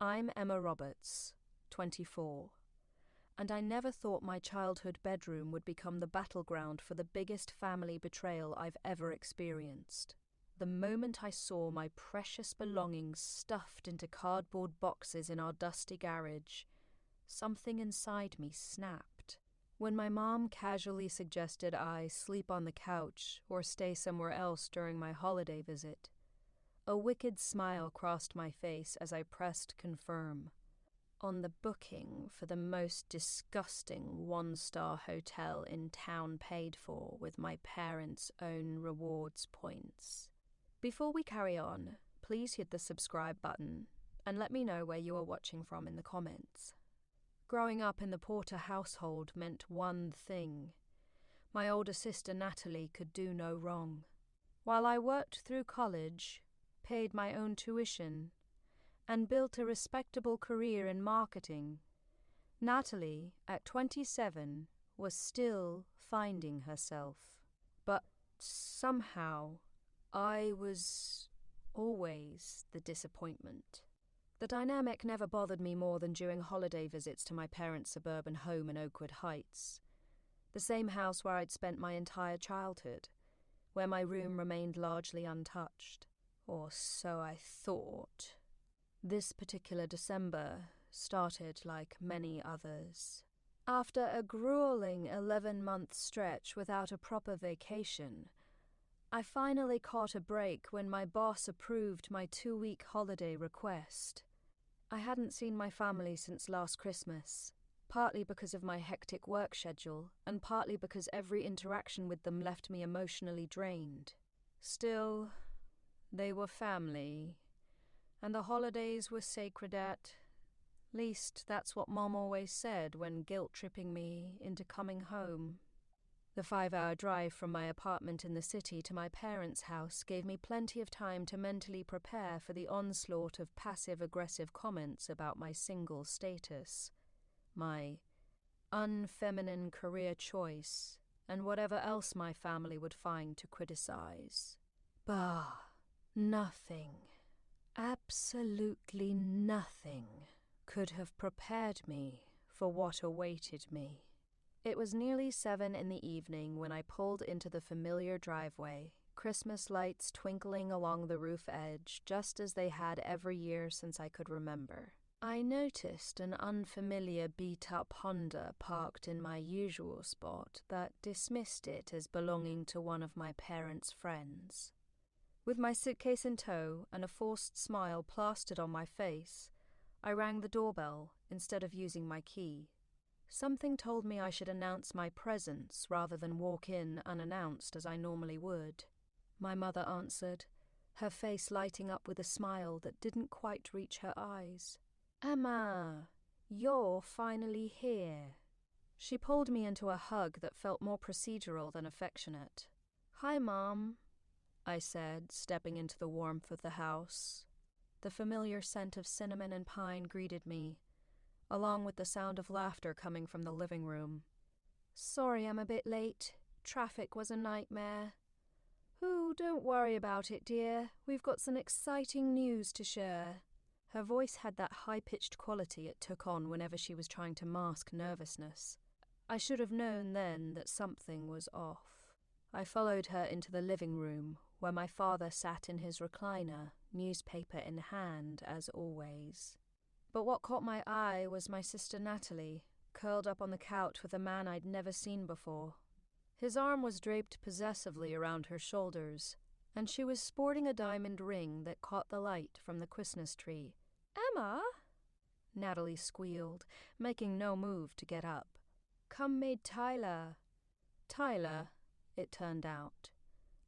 I'm Emma Roberts, 24, and I never thought my childhood bedroom would become the battleground for the biggest family betrayal I've ever experienced. The moment I saw my precious belongings stuffed into cardboard boxes in our dusty garage, something inside me snapped. When my mom casually suggested I sleep on the couch or stay somewhere else during my holiday visit, a wicked smile crossed my face as I pressed confirm on the booking for the most disgusting one-star hotel in town paid for with my parents' own rewards points. Before we carry on, please hit the subscribe button and let me know where you are watching from in the comments. Growing up in the Porter household meant one thing. My older sister Natalie could do no wrong. While I worked through college, paid my own tuition, and built a respectable career in marketing, Natalie, at 27, was still finding herself. But somehow, I was always the disappointment. The dynamic never bothered me more than during holiday visits to my parents' suburban home in Oakwood Heights, the same house where I'd spent my entire childhood, where my room remained largely untouched. Or so I thought. This particular December started like many others. After a grueling 11-month stretch without a proper vacation, I finally caught a break when my boss approved my 2-week holiday request. I hadn't seen my family since last Christmas, partly because of my hectic work schedule, and partly because every interaction with them left me emotionally drained. Still, they were family, and the holidays were sacred at least that's what Mom always said when guilt-tripping me into coming home. The 5-hour drive from my apartment in the city to my parents' house gave me plenty of time to mentally prepare for the onslaught of passive-aggressive comments about my single status, my unfeminine career choice, and whatever else my family would find to criticize. Bah, nothing, absolutely nothing, could have prepared me for what awaited me. It was nearly 7 in the evening when I pulled into the familiar driveway, Christmas lights twinkling along the roof edge just as they had every year since I could remember. I noticed an unfamiliar beat-up Honda parked in my usual spot that dismissed it as belonging to one of my parents' friends. With my suitcase in tow and a forced smile plastered on my face, I rang the doorbell instead of using my key. Something told me I should announce my presence rather than walk in unannounced as I normally would. My mother answered, her face lighting up with a smile that didn't quite reach her eyes. "Emma, you're finally here." She pulled me into a hug that felt more procedural than affectionate. "Hi, Mom," I said, stepping into the warmth of the house. The familiar scent of cinnamon and pine greeted me, along with the sound of laughter coming from the living room. "Sorry I'm a bit late. Traffic was a nightmare." "Oh, don't worry about it, dear. We've got some exciting news to share." Her voice had that high-pitched quality it took on whenever she was trying to mask nervousness. I should have known then that something was off. I followed her into the living room, where my father sat in his recliner, newspaper in hand, as always. But what caught my eye was my sister Natalie, curled up on the couch with a man I'd never seen before. His arm was draped possessively around her shoulders, and she was sporting a diamond ring that caught the light from the Christmas tree. "Emma?" Natalie squealed, making no move to get up. "Come meet Tyler." Tyler, it turned out,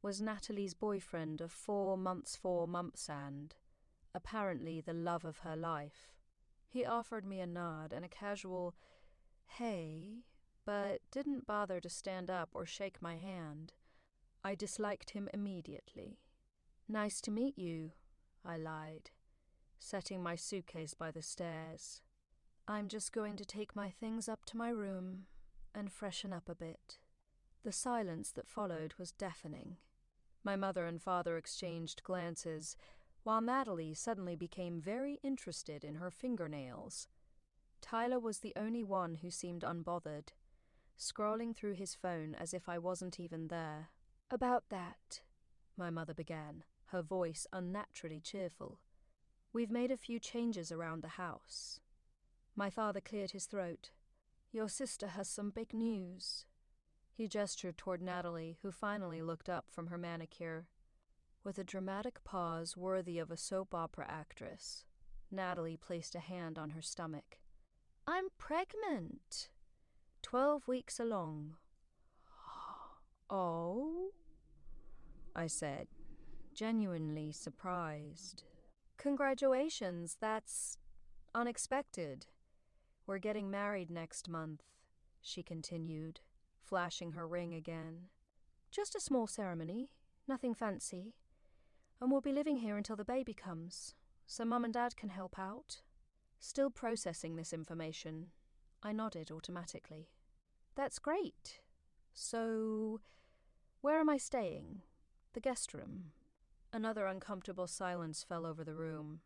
was Natalie's boyfriend of 4 months and, apparently, the love of her life. He offered me a nod and a casual, "Hey," but didn't bother to stand up or shake my hand. I disliked him immediately. "Nice to meet you," I lied, setting my suitcase by the stairs. "I'm just going to take my things up to my room and freshen up a bit." The silence that followed was deafening. My mother and father exchanged glances, while Natalie suddenly became very interested in her fingernails. Tyler was the only one who seemed unbothered, scrolling through his phone as if I wasn't even there. "About that," my mother began, her voice unnaturally cheerful. "We've made a few changes around the house." My father cleared his throat. "Your sister has some big news." He gestured toward Natalie, who finally looked up from her manicure. With a dramatic pause worthy of a soap opera actress, Natalie placed a hand on her stomach. "I'm pregnant. 12 weeks along." "Oh?" I said, genuinely surprised. "Congratulations, that's unexpected. We're getting married next month," she continued, flashing her ring again. "Just a small ceremony, nothing fancy. And we'll be living here until the baby comes, so Mum and Dad can help out." Still processing this information, I nodded automatically. "That's great. So, where am I staying? The guest room?" Another uncomfortable silence fell over the room.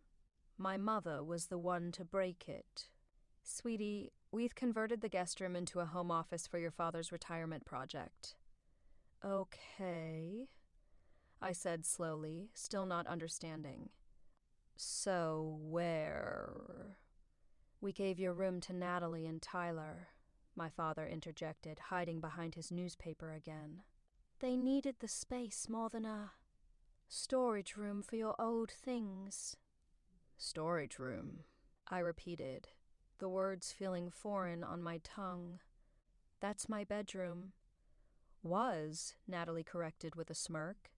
My mother was the one to break it. "Sweetie, we've converted the guest room into a home office for your father's retirement project." "Okay," I said slowly, still not understanding. "So where?" "We gave your room to Natalie and Tyler," my father interjected, hiding behind his newspaper again. "They needed the space more than a storage room for your old things." "Storage room," I repeated, the words feeling foreign on my tongue. "That's my bedroom." "Was," Natalie corrected with a smirk.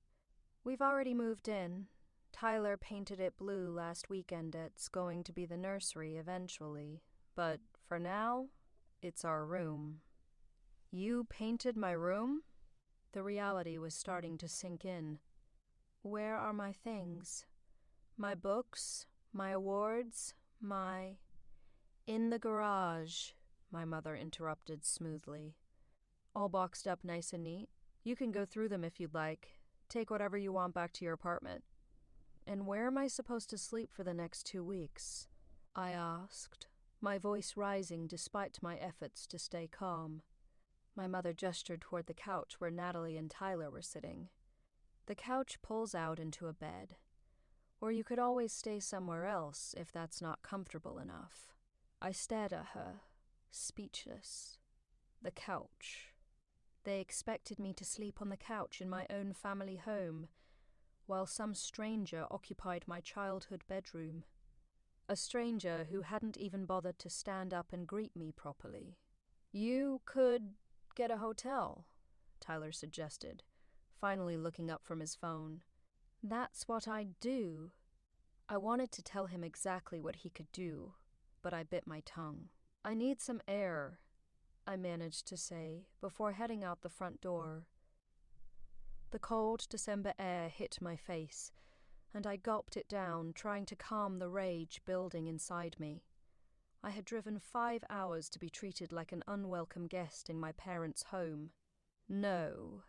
"We've already moved in. Tyler painted it blue last weekend. It's going to be the nursery eventually. But for now, it's our room." "You painted my room?" The reality was starting to sink in. "Where are my things? My books, my awards, my—" "In the garage," my mother interrupted smoothly. "All boxed up nice and neat. You can go through them if you'd like. Take whatever you want back to your apartment." "And where am I supposed to sleep for the next 2 weeks?" I asked, my voice rising despite my efforts to stay calm. My mother gestured toward the couch where Natalie and Tyler were sitting. "The couch pulls out into a bed. Or you could always stay somewhere else if that's not comfortable enough." I stared at her, speechless. The couch. They expected me to sleep on the couch in my own family home, while some stranger occupied my childhood bedroom. A stranger who hadn't even bothered to stand up and greet me properly. "You could get a hotel," Tyler suggested, finally looking up from his phone. "That's what I'd do." I wanted to tell him exactly what he could do, but I bit my tongue. "I need some air," I managed to say before heading out the front door. The cold December air hit my face, and I gulped it down, trying to calm the rage building inside me. I had driven 5 hours to be treated like an unwelcome guest in my parents' home. No,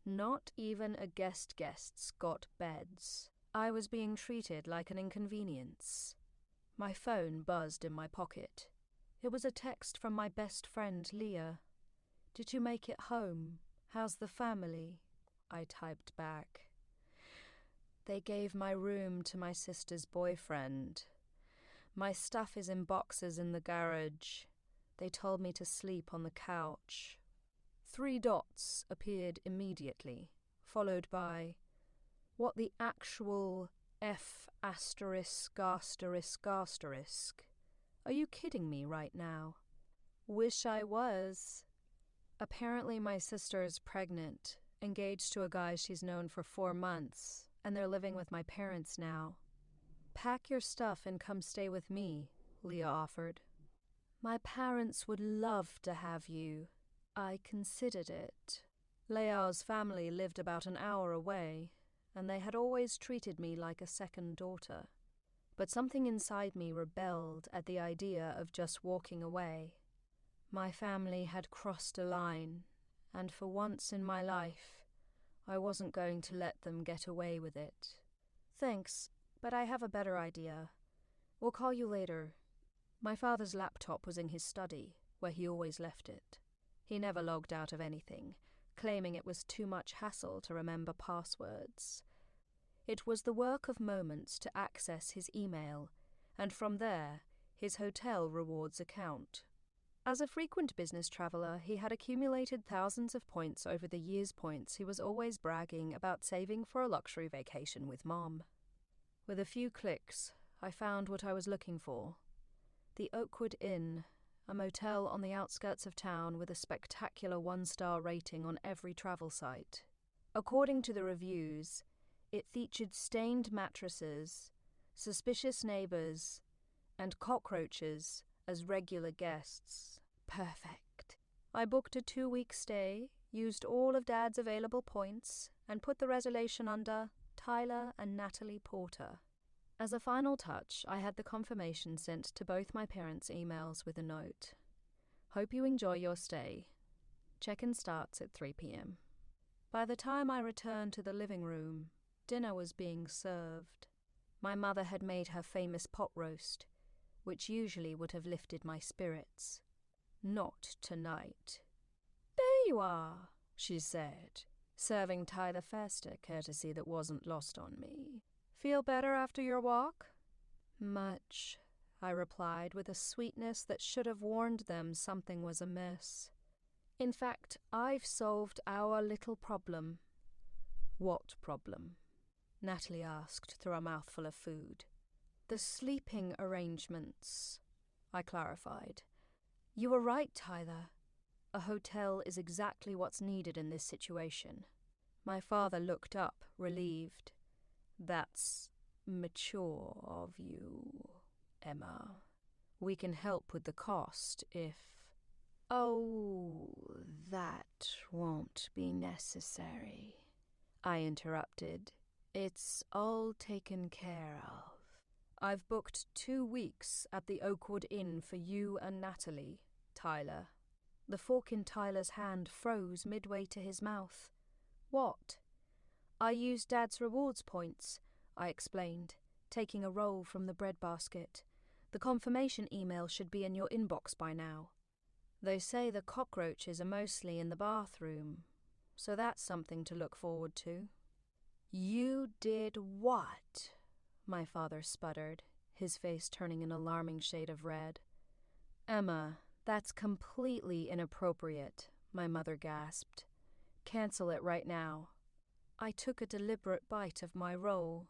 not even a guest's got beds. I was being treated like an inconvenience. My phone buzzed in my pocket. It was a text from my best friend, Leah. "Did you make it home? How's the family?" I typed back. "They gave my room to my sister's boyfriend. My stuff is in boxes in the garage. They told me to sleep on the couch." 3 dots appeared immediately, followed by, "What the actual F***? Are you kidding me right now?" Wish I was. Apparently my sister is pregnant, engaged to a guy she's known for 4 months, and they're living with my parents now. "Pack your stuff and come stay with me," Leah offered. "My parents would love to have you." I considered it. Leah's family lived about an hour away, and they had always treated me like a second daughter. But something inside me rebelled at the idea of just walking away. My family had crossed a line, and for once in my life, I wasn't going to let them get away with it. "Thanks, But I have a better idea. We'll call you later. My father's laptop was in his study, where he always left it. He never logged out of anything, claiming it was too much hassle to remember passwords. It was the work of moments to access his email, and from there, his hotel rewards account. As a frequent business traveller, he had accumulated thousands of points over the years. Points he was always bragging about saving for a luxury vacation with Mom. With a few clicks, I found what I was looking for. The Oakwood Inn, a motel on the outskirts of town with a spectacular 1-star rating on every travel site. According to the reviews, it featured stained mattresses, suspicious neighbours, and cockroaches as regular guests. Perfect. I booked a 2-week stay, used all of Dad's available points, and put the reservation under Tyler and Natalie Porter. As a final touch, I had the confirmation sent to both my parents' emails with a note. Hope you enjoy your stay. Check-in starts at 3 p.m. By the time I returned to the living room, dinner was being served. My mother had made her famous pot roast, which usually would have lifted my spirits. Not tonight. "There you are," she said, serving Tyler first, a courtesy that wasn't lost on me. "Feel better after your walk?" "Much," I replied with a sweetness that should have warned them something was amiss. "In fact, I've solved our little problem." "What problem?" Natalie asked through a mouthful of food. "The sleeping arrangements," I clarified. "You were right, Tyler. A hotel is exactly what's needed in this situation." My father looked up, relieved. "That's mature of you, Emma. We can help with the cost if—" "Oh, that won't be necessary," I interrupted. "It's all taken care of. I've booked 2 weeks at the Oakwood Inn for you and Natalie, Tyler." The fork in Tyler's hand froze midway to his mouth. "What?" "I used Dad's rewards points," I explained, taking a roll from the breadbasket. "The confirmation email should be in your inbox by now." "They say the cockroaches are mostly in the bathroom, so that's something to look forward to." "You did what?" my father sputtered, his face turning an alarming shade of red. "Emma, that's completely inappropriate," my mother gasped. "Cancel it right now." I took a deliberate bite of my roll.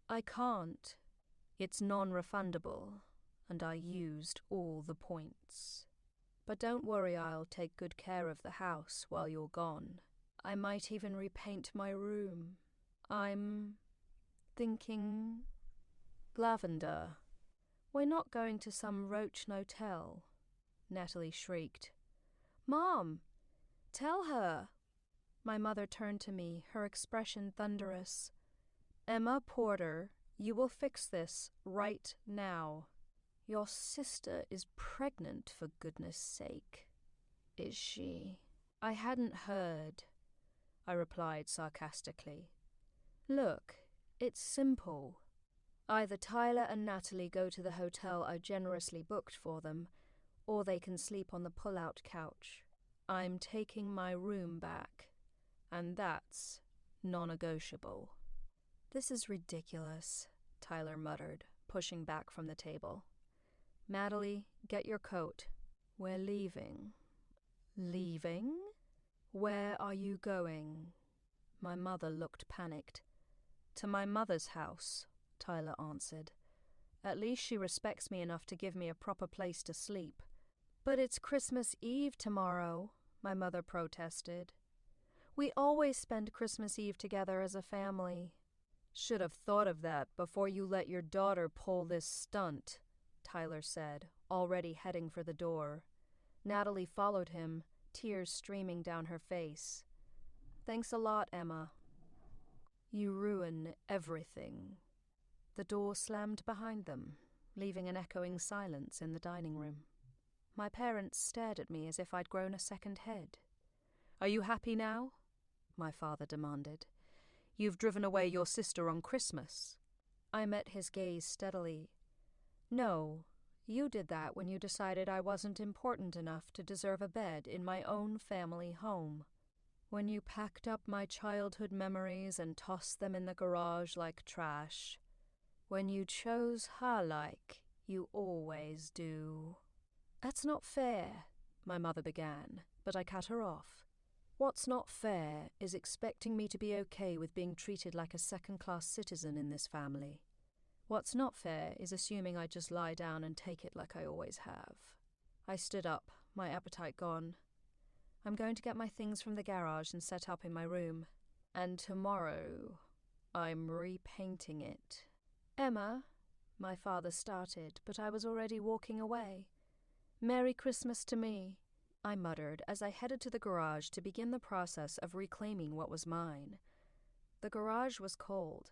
"I can't. It's non-refundable, and I used all the points. But don't worry, I'll take good care of the house while you're gone. I might even repaint my room. I'm thinking lavender. We're not going to some roach motel." Natalie shrieked. "Mom, tell her." My mother turned to me, her expression thunderous. "Emma Porter, you will fix this right now." "Your sister is pregnant, for goodness sake." "Is she?" "I hadn't heard," I replied sarcastically. "Look, it's simple. Either Tyler and Natalie go to the hotel I generously booked for them, or they can sleep on the pull-out couch. I'm taking my room back, and that's non-negotiable." "This is ridiculous," Tyler muttered, pushing back from the table. "Natalie, get your coat. We're leaving." "Leaving? Where are you going?" My mother looked panicked. "To my mother's house," Tyler answered. "At least she respects me enough to give me a proper place to sleep." "But it's Christmas Eve tomorrow," my mother protested. "We always spend Christmas Eve together as a family." "Should have thought of that before you let your daughter pull this stunt," Tyler said, already heading for the door. Natalie followed him, tears streaming down her face. "Thanks a lot, Emma." "You ruin everything." The door slammed behind them, leaving an echoing silence in the dining room. My parents stared at me as if I'd grown a second head. "Are you happy now?" my father demanded. "You've driven away your sister on Christmas." I met his gaze steadily. No, you did that when you decided I wasn't important enough to deserve a bed in my own family home. When you packed up my childhood memories and tossed them in the garage like trash. When you chose her like you always do. That's not fair, my mother began, but I cut her off. What's not fair is expecting me to be okay with being treated like a second-class citizen in this family. What's not fair is assuming I just lie down and take it like I always have. I stood up, my appetite gone. I'm going to get my things from the garage and set up in my room. And tomorrow, I'm repainting it. Emma, my father started, but I was already walking away. Merry Christmas to me, I muttered as I headed to the garage to begin the process of reclaiming what was mine. The garage was cold,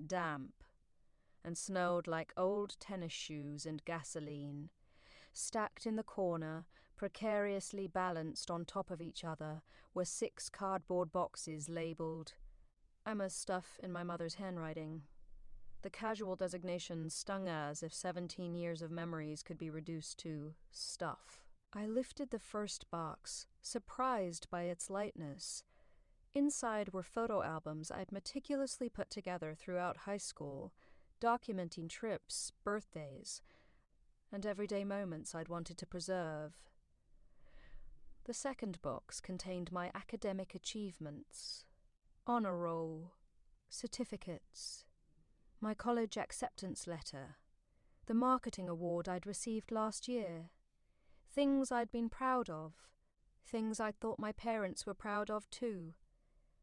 damp, and smelled like old tennis shoes and gasoline. Stacked in the corner, precariously balanced on top of each other, were 6 cardboard boxes labelled Emma's stuff in my mother's handwriting. The casual designation stung as if 17 years of memories could be reduced to stuff. I lifted the first box, surprised by its lightness. Inside were photo albums I'd meticulously put together throughout high school, documenting trips, birthdays, and everyday moments I'd wanted to preserve. The second box contained my academic achievements, honor roll, certificates, my college acceptance letter, the marketing award I'd received last year, things I'd been proud of, things I thought my parents were proud of too.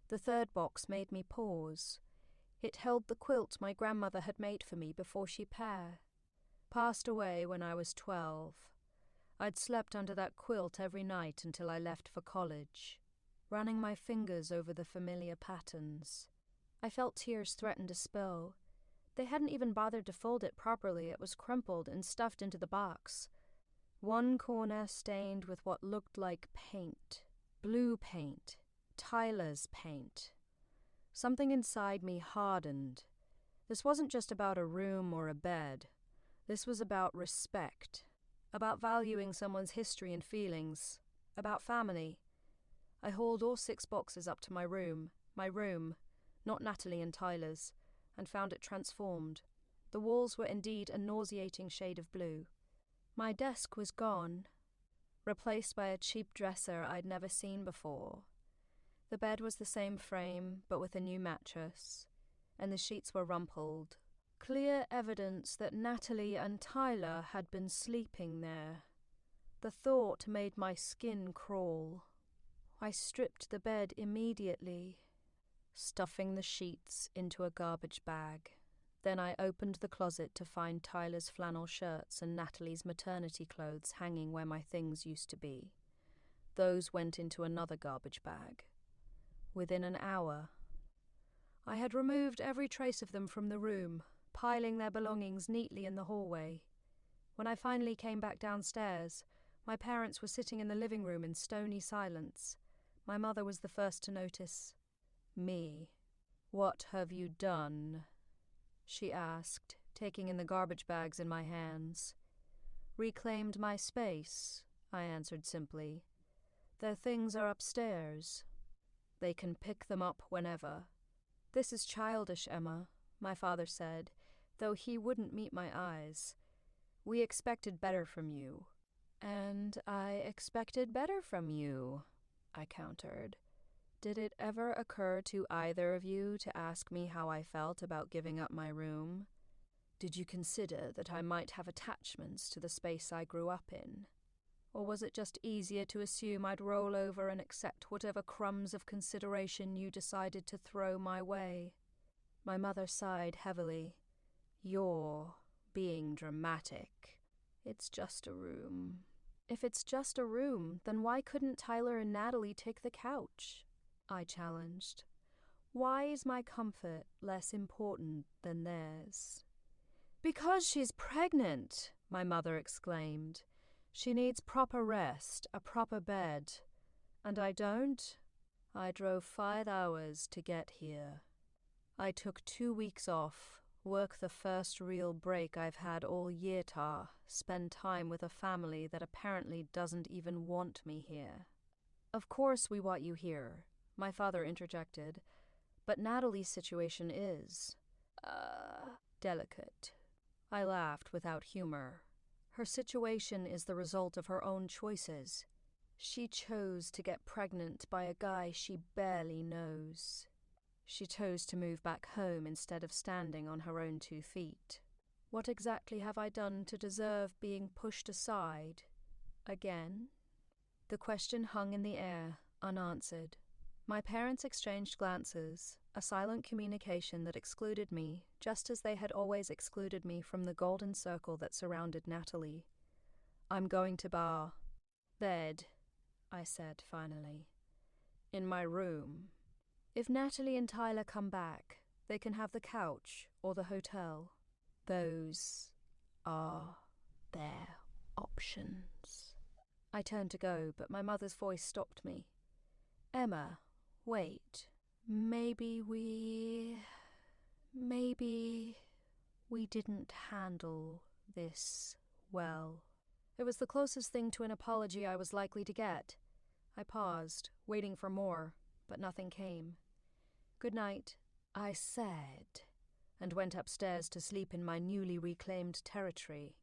The third box made me pause. It held the quilt my grandmother had made for me before she passed away when I was 12. I'd slept under that quilt every night until I left for college, running my fingers over the familiar patterns. I felt tears threaten to spill. They hadn't even bothered to fold it properly. It was crumpled and stuffed into the box. One corner stained with what looked like paint. Blue paint. Tyler's paint. Something inside me hardened. This wasn't just about a room or a bed. This was about respect. About valuing someone's history and feelings. About family. I hauled all 6 boxes up to my room, not Natalie and Tyler's, and found it transformed. The walls were indeed a nauseating shade of blue. My desk was gone, replaced by a cheap dresser I'd never seen before. The bed was the same frame, but with a new mattress, and the sheets were rumpled. Clear evidence that Natalie and Tyler had been sleeping there. The thought made my skin crawl. I stripped the bed immediately, stuffing the sheets into a garbage bag. Then I opened the closet to find Tyler's flannel shirts and Natalie's maternity clothes hanging where my things used to be. Those went into another garbage bag. Within an hour, I had removed every trace of them from the room, piling their belongings neatly in the hallway. When I finally came back downstairs, my parents were sitting in the living room in stony silence. My mother was the first to notice me. "What have you done?" she asked, taking in the garbage bags in my hands. "Reclaimed my space," I answered simply. "Their things are upstairs. They can pick them up whenever." "This is childish, Emma," my father said, though he wouldn't meet my eyes. "We expected better from you." "And I expected better from you," I countered. "Did it ever occur to either of you to ask me how I felt about giving up my room? Did you consider that I might have attachments to the space I grew up in? Or was it just easier to assume I'd roll over and accept whatever crumbs of consideration you decided to throw my way?" My mother sighed heavily. "You're being dramatic. It's just a room." "If it's just a room, then why couldn't Tyler and Natalie take the couch?" I challenged. "Why is my comfort less important than theirs?" "Because she's pregnant," my mother exclaimed. "She needs proper rest, a proper bed. And I don't? I drove 5 hours to get here. I took 2 weeks off, Work the first real break I've had all year, Ta. Spend time with a family that apparently doesn't even want me here. Of course we want you here, my father interjected, but Natalie's situation is, delicate. I laughed without humor. Her situation is the result of her own choices. She chose to get pregnant by a guy she barely knows. She chose to move back home instead of standing on her own 2 feet. What exactly have I done to deserve being pushed aside? Again? The question hung in the air, unanswered. My parents exchanged glances, a silent communication that excluded me, just as they had always excluded me from the golden circle that surrounded Natalie. I'm going to bed, I said finally. In my room. If Natalie and Tyler come back, they can have the couch or the hotel. Those are their options. I turned to go, but my mother's voice stopped me. Emma, wait. Maybe we didn't handle this well. It was the closest thing to an apology I was likely to get. I paused, waiting for more, but nothing came. Good night, I said, and went upstairs to sleep in my newly reclaimed territory.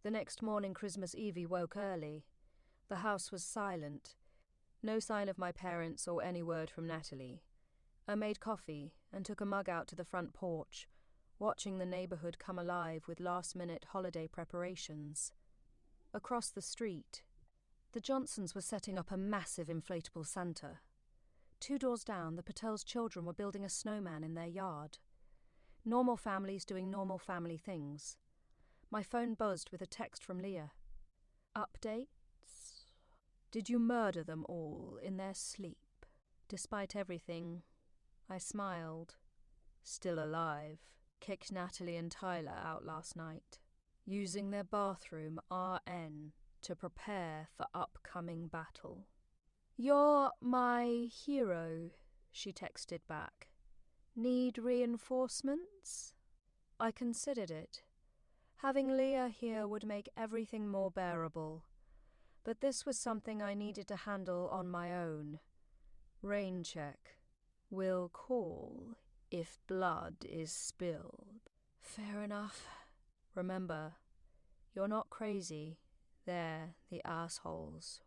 The next morning, Christmas Eve, woke early. The house was silent. No sign of my parents or any word from Natalie. I made coffee and took a mug out to the front porch, watching the neighborhood come alive with last-minute holiday preparations. Across the street, the Johnsons were setting up a massive inflatable Santa. 2 doors down, the Patel's children were building a snowman in their yard. Normal families doing normal family things. My phone buzzed with a text from Leah. Updates? Did you murder them all in their sleep? Despite everything, I smiled. Still alive. Kicked Natalie and Tyler out last night. Using their bathroom RN to prepare for upcoming battle. You're my hero, she texted back. Need reinforcements? I considered it. Having Leah here would make everything more bearable, but this was something I needed to handle on my own. Rain check. Will call if blood is spilled. Fair enough. Remember, you're not crazy. They're the assholes.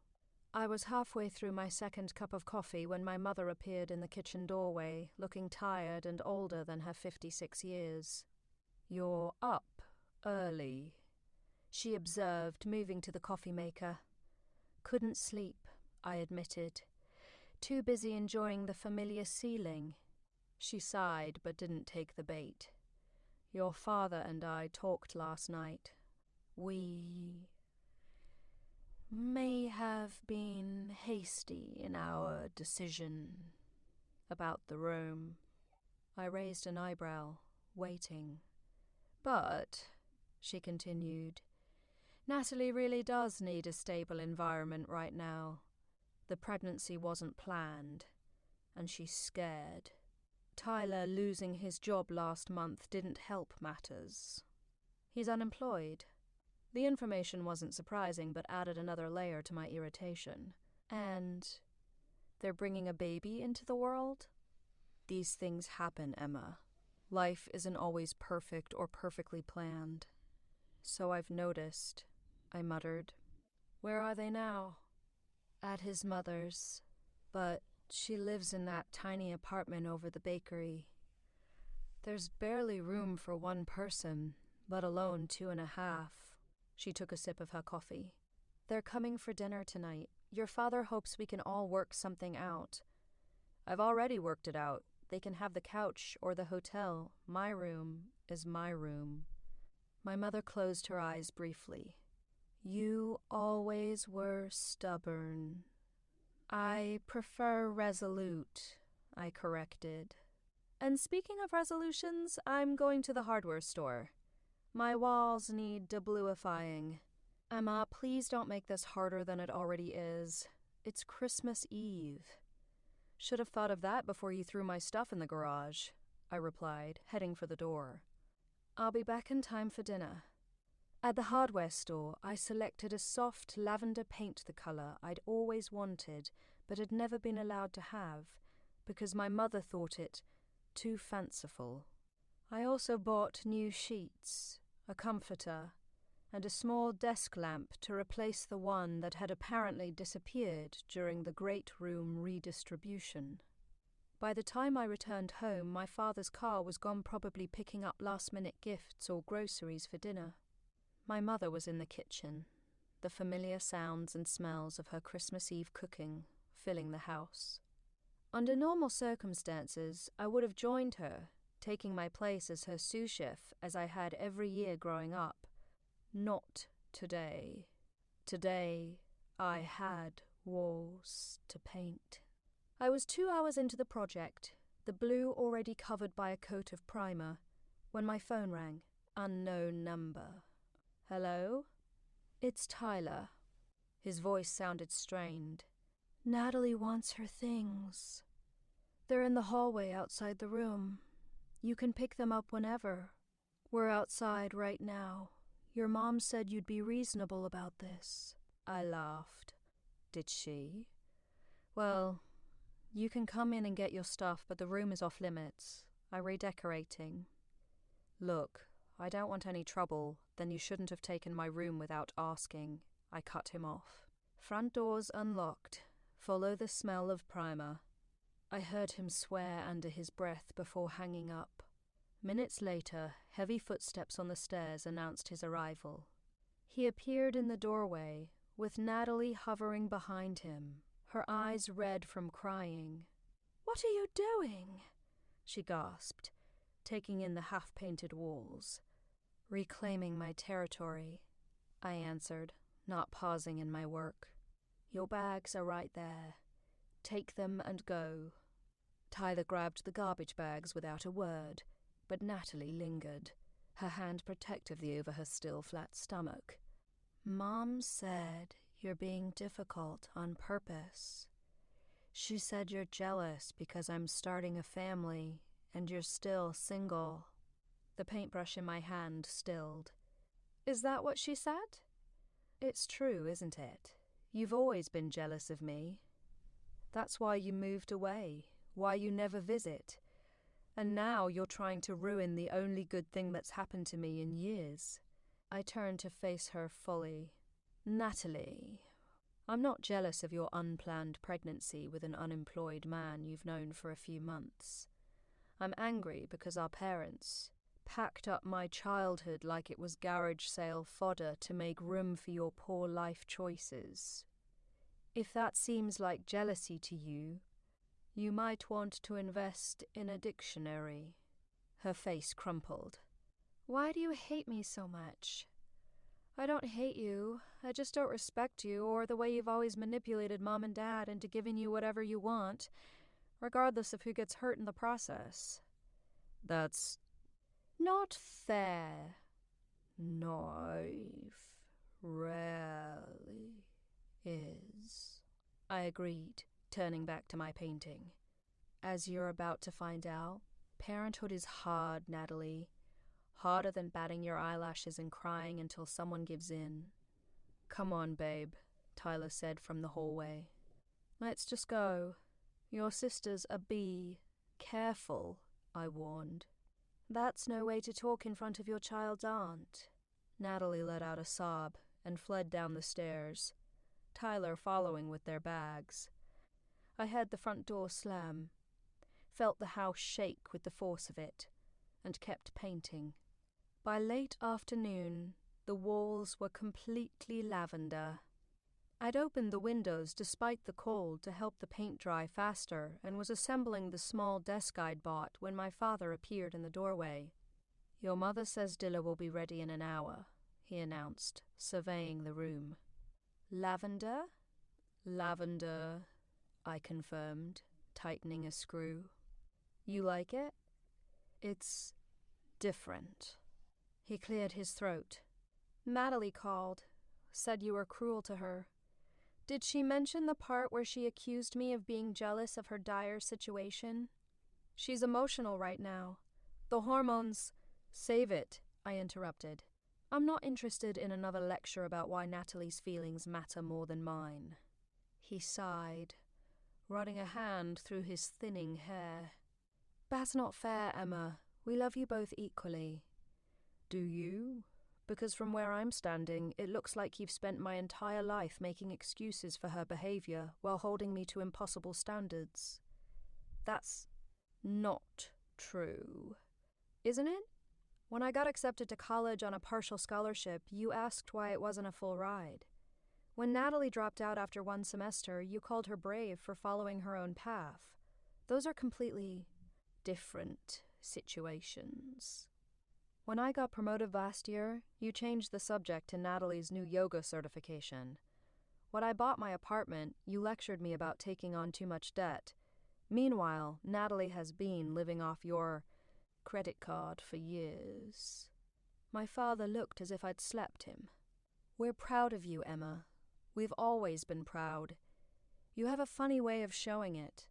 I was halfway through my second cup of coffee when my mother appeared in the kitchen doorway, looking tired and older than her 56 years. You're up early, she observed, moving to the coffee maker. Couldn't sleep, I admitted. Too busy enjoying the familiar ceiling. She sighed but didn't take the bait. Your father and I talked last night. We may have been hasty in our decision about the room. I raised an eyebrow, waiting. But, she continued, Natalie really does need a stable environment right now. The pregnancy wasn't planned, and she's scared. Tyler losing his job last month didn't help matters. He's unemployed. The information wasn't surprising, but added another layer to my irritation. And they're bringing a baby into the world? These things happen, Emma. Life isn't always perfect or perfectly planned. So I've noticed, I muttered. Where are they now? At his mother's. But she lives in that tiny apartment over the bakery. There's barely room for 1 person, let alone 2.5. She took a sip of her coffee. They're coming for dinner tonight. Your father hopes we can all work something out. I've already worked it out. They can have the couch or the hotel. My room is my room. My mother closed her eyes briefly. You always were stubborn. I prefer resolute, I corrected. And speaking of resolutions, I'm going to the hardware store. My walls need debluifying. Emma, please don't make this harder than it already is. It's Christmas Eve. Should have thought of that before you threw my stuff in the garage, I replied, heading for the door. I'll be back in time for dinner. At the hardware store, I selected a soft lavender paint the colour I'd always wanted but had never been allowed to have because my mother thought it too fanciful. I also bought new sheets, a comforter, and a small desk lamp to replace the one that had apparently disappeared during the great room redistribution. By the time I returned home, my father's car was gone, probably picking up last-minute gifts or groceries for dinner. My mother was in the kitchen, the familiar sounds and smells of her Christmas Eve cooking filling the house. Under normal circumstances, I would have joined her, taking my place as her sous chef as I had every year growing up. Not today. Today, I had walls to paint. I was 2 hours into the project, the blue already covered by a coat of primer, when my phone rang. Unknown number. Hello? It's Tyler. His voice sounded strained. Natalie wants her things. They're in the hallway outside the room. You can pick them up whenever. We're outside right now. Your mom said you'd be reasonable about this. I laughed. Did she? Well, you can come in and get your stuff, but the room is off limits. I'm redecorating. Look, I don't want any trouble. Then you shouldn't have taken my room without asking. I cut him off. Front doors unlocked. Follow the smell of primer. I heard him swear under his breath before hanging up. Minutes later, heavy footsteps on the stairs announced his arrival. He appeared in the doorway, with Natalie hovering behind him, her eyes red from crying. "What are you doing?" she gasped, taking in the half-painted walls. "Reclaiming my territory," I answered, not pausing in my work. "Your bags are right there. Take them and go." Tyler grabbed the garbage bags without a word, but Natalie lingered, her hand protectively over her still flat stomach. "Mom said you're being difficult on purpose. She said you're jealous because I'm starting a family and you're still single." The paintbrush in my hand stilled. "Is that what she said?" "It's true, isn't it? You've always been jealous of me. That's why you moved away, why you never visit. And now you're trying to ruin the only good thing that's happened to me in years." I turned to face her fully. "Natalie, I'm not jealous of your unplanned pregnancy with an unemployed man you've known for a few months. I'm angry because our parents packed up my childhood like it was garage sale fodder to make room for your poor life choices. If that seems like jealousy to you, you might want to invest in a dictionary." Her face crumpled. "Why do you hate me so much?" "I don't hate you. I just don't respect you or the way you've always manipulated Mom and Dad into giving you whatever you want, regardless of who gets hurt in the process." "That's not fair." "Knife rarely is," I agreed, turning back to my painting. "As you're about to find out, parenthood is hard, Natalie. Harder than batting your eyelashes and crying until someone gives in." "Come on, babe," Tyler said from the hallway. "Let's just go. Your sister's a bee. Careful," I warned. "That's no way to talk in front of your child's aunt." Natalie let out a sob and fled down the stairs, Tyler following with their bags. I heard the front door slam, felt the house shake with the force of it, and kept painting. By late afternoon, the walls were completely lavender. I'd opened the windows despite the cold to help the paint dry faster and was assembling the small desk I'd bought when my father appeared in the doorway. "Your mother says Dilla will be ready in an hour," he announced, surveying the room. "Lavender?" "Lavender," I confirmed, tightening a screw. "You like it?" "It's different." He cleared his throat. "Natalie called. Said you were cruel to her. Did she mention the part where she accused me of being jealous of her dire situation? She's emotional right now. The hormones—" "Save it," I interrupted. I'm not interested in another lecture about why Natalie's feelings matter more than mine. He sighed, running a hand through his thinning hair. That's not fair, Emma. We love you both equally. Do you? Because from where I'm standing, it looks like you've spent my entire life making excuses for her behavior while holding me to impossible standards. That's not true, isn't it? When I got accepted to college on a partial scholarship, you asked why it wasn't a full ride. When Natalie dropped out after one semester, you called her brave for following her own path. Those are completely different situations. When I got promoted last year, you changed the subject to Natalie's new yoga certification. When I bought my apartment, you lectured me about taking on too much debt. Meanwhile, Natalie has been living off your credit card for years. My father looked as if I'd slept him. We're proud of you, Emma. We've always been proud. You have a funny way of showing it.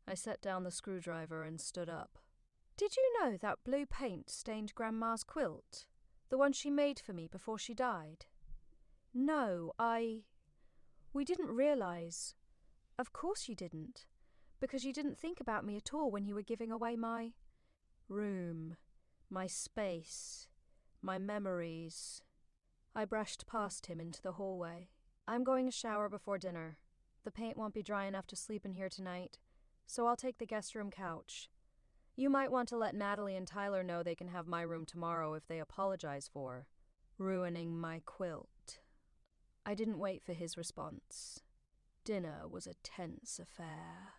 I set down the screwdriver and stood up. Did you know that blue paint stained Grandma's quilt? The one she made for me before she died? No, We didn't realize. Of course you didn't. Because you didn't think about me at all when you were giving away my room, my space, my memories. I brushed past him into the hallway. I'm going to shower before dinner. The paint won't be dry enough to sleep in here tonight, so I'll take the guest room couch. You might want to let Natalie and Tyler know they can have my room tomorrow if they apologize for ruining my quilt. I didn't wait for his response. Dinner was a tense affair.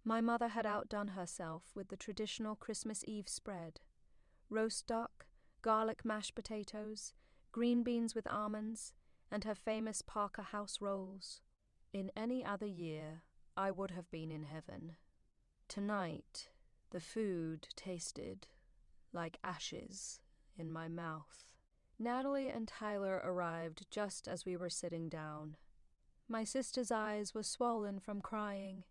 My mother had outdone herself with the traditional Christmas Eve spread. Roast duck, garlic mashed potatoes, green beans with almonds, and her famous Parker House rolls. In any other year, I would have been in heaven. Tonight, the food tasted like ashes in my mouth. Natalie and Tyler arrived just as we were sitting down. My sister's eyes were swollen from crying,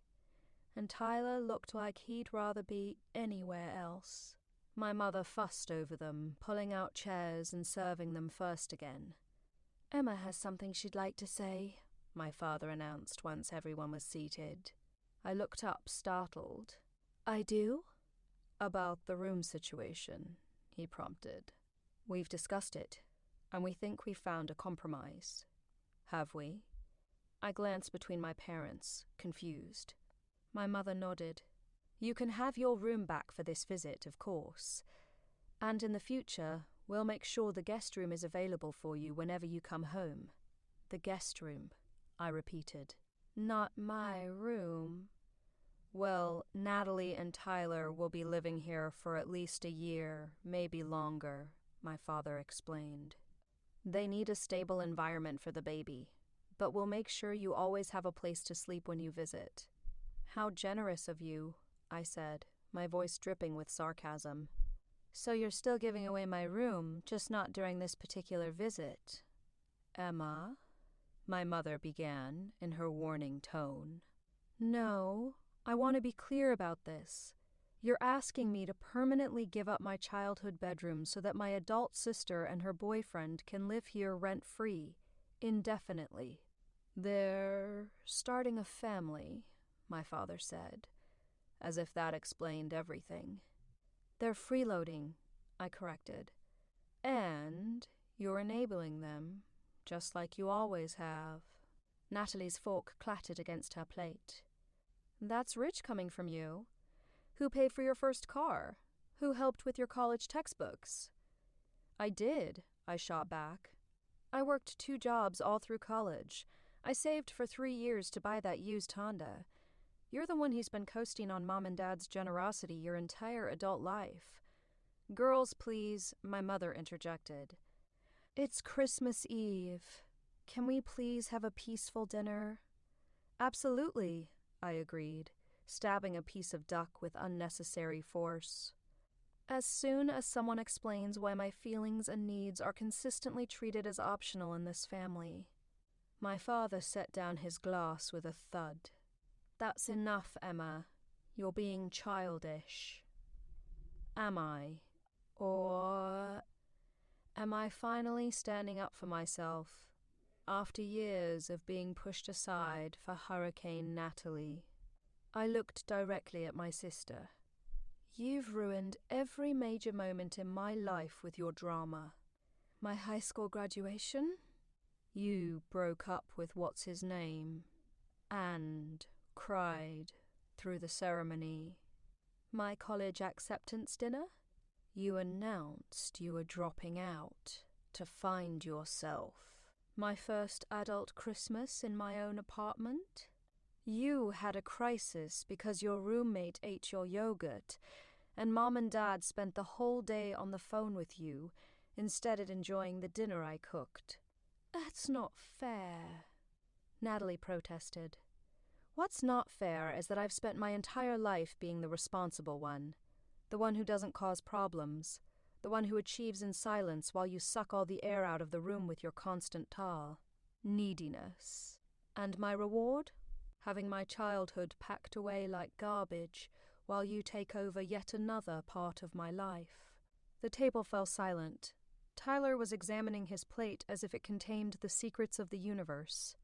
and Tyler looked like he'd rather be anywhere else. My mother fussed over them, pulling out chairs and serving them first again. Emma has something she'd like to say, my father announced once everyone was seated. I looked up, startled. I do? About the room situation, he prompted. We've discussed it, and we think we've found a compromise. Have we? I glanced between my parents, confused. My mother nodded. You can have your room back for this visit, of course. And in the future, we'll make sure the guest room is available for you whenever you come home. The guest room, I repeated. Not my room. Well, Natalie and Tyler will be living here for at least a year, maybe longer, my father explained. They need a stable environment for the baby, but we'll make sure you always have a place to sleep when you visit. How generous of you, I said, my voice dripping with sarcasm. So you're still giving away my room, just not during this particular visit. Emma, my mother began in her warning tone. No, I want to be clear about this. You're asking me to permanently give up my childhood bedroom so that my adult sister and her boyfriend can live here rent-free, indefinitely. They're starting a family, my father said, as if that explained everything. They're freeloading, I corrected. And you're enabling them, just like you always have. Natalie's fork clattered against her plate. That's rich coming from you. Who paid for your first car? Who helped with your college textbooks? I did, I shot back. I worked 2 jobs all through college. I saved for 3 years to buy that used Honda. You're the one who's been coasting on Mom and Dad's generosity your entire adult life. Girls, please, my mother interjected. It's Christmas Eve. Can we please have a peaceful dinner? Absolutely, I agreed, stabbing a piece of duck with unnecessary force. As soon as someone explains why my feelings and needs are consistently treated as optional in this family. My father set down his glass with a thud. That's enough, Emma. You're being childish. Am I? Or Am I finally standing up for myself after years of being pushed aside for Hurricane Natalie? I looked directly at my sister. You've ruined every major moment in my life with your drama. My high school graduation? You broke up with what's-his-name and cried through the ceremony. My college acceptance dinner? You announced you were dropping out to find yourself. My first adult Christmas in my own apartment? You had a crisis because your roommate ate your yogurt, and Mom and Dad spent the whole day on the phone with you instead of enjoying the dinner I cooked. That's not fair, Natalie protested. What's not fair is that I've spent my entire life being the responsible one, the one who doesn't cause problems, the one who achieves in silence while you suck all the air out of the room with your constant neediness. And my reward? Having my childhood packed away like garbage while you take over yet another part of my life. The table fell silent. Tyler was examining his plate as if it contained the secrets of the universe.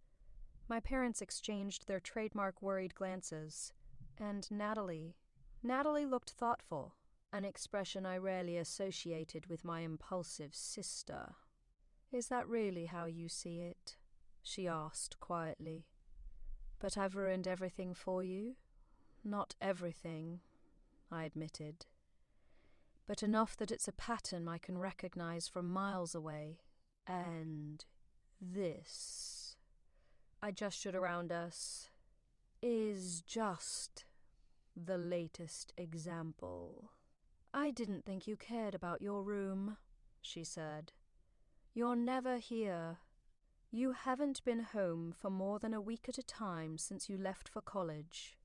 My parents exchanged their trademark worried glances, and Natalie looked thoughtful, an expression I rarely associated with my impulsive sister. Is that really how you see it? She asked quietly. But I've ruined everything for you. Not everything, I admitted. But enough that it's a pattern I can recognize from miles away. And this, I gestured around us, is just the latest example. I didn't think you cared about your room, she said. You're never here. You haven't been home for more than a week at a time since you left for college.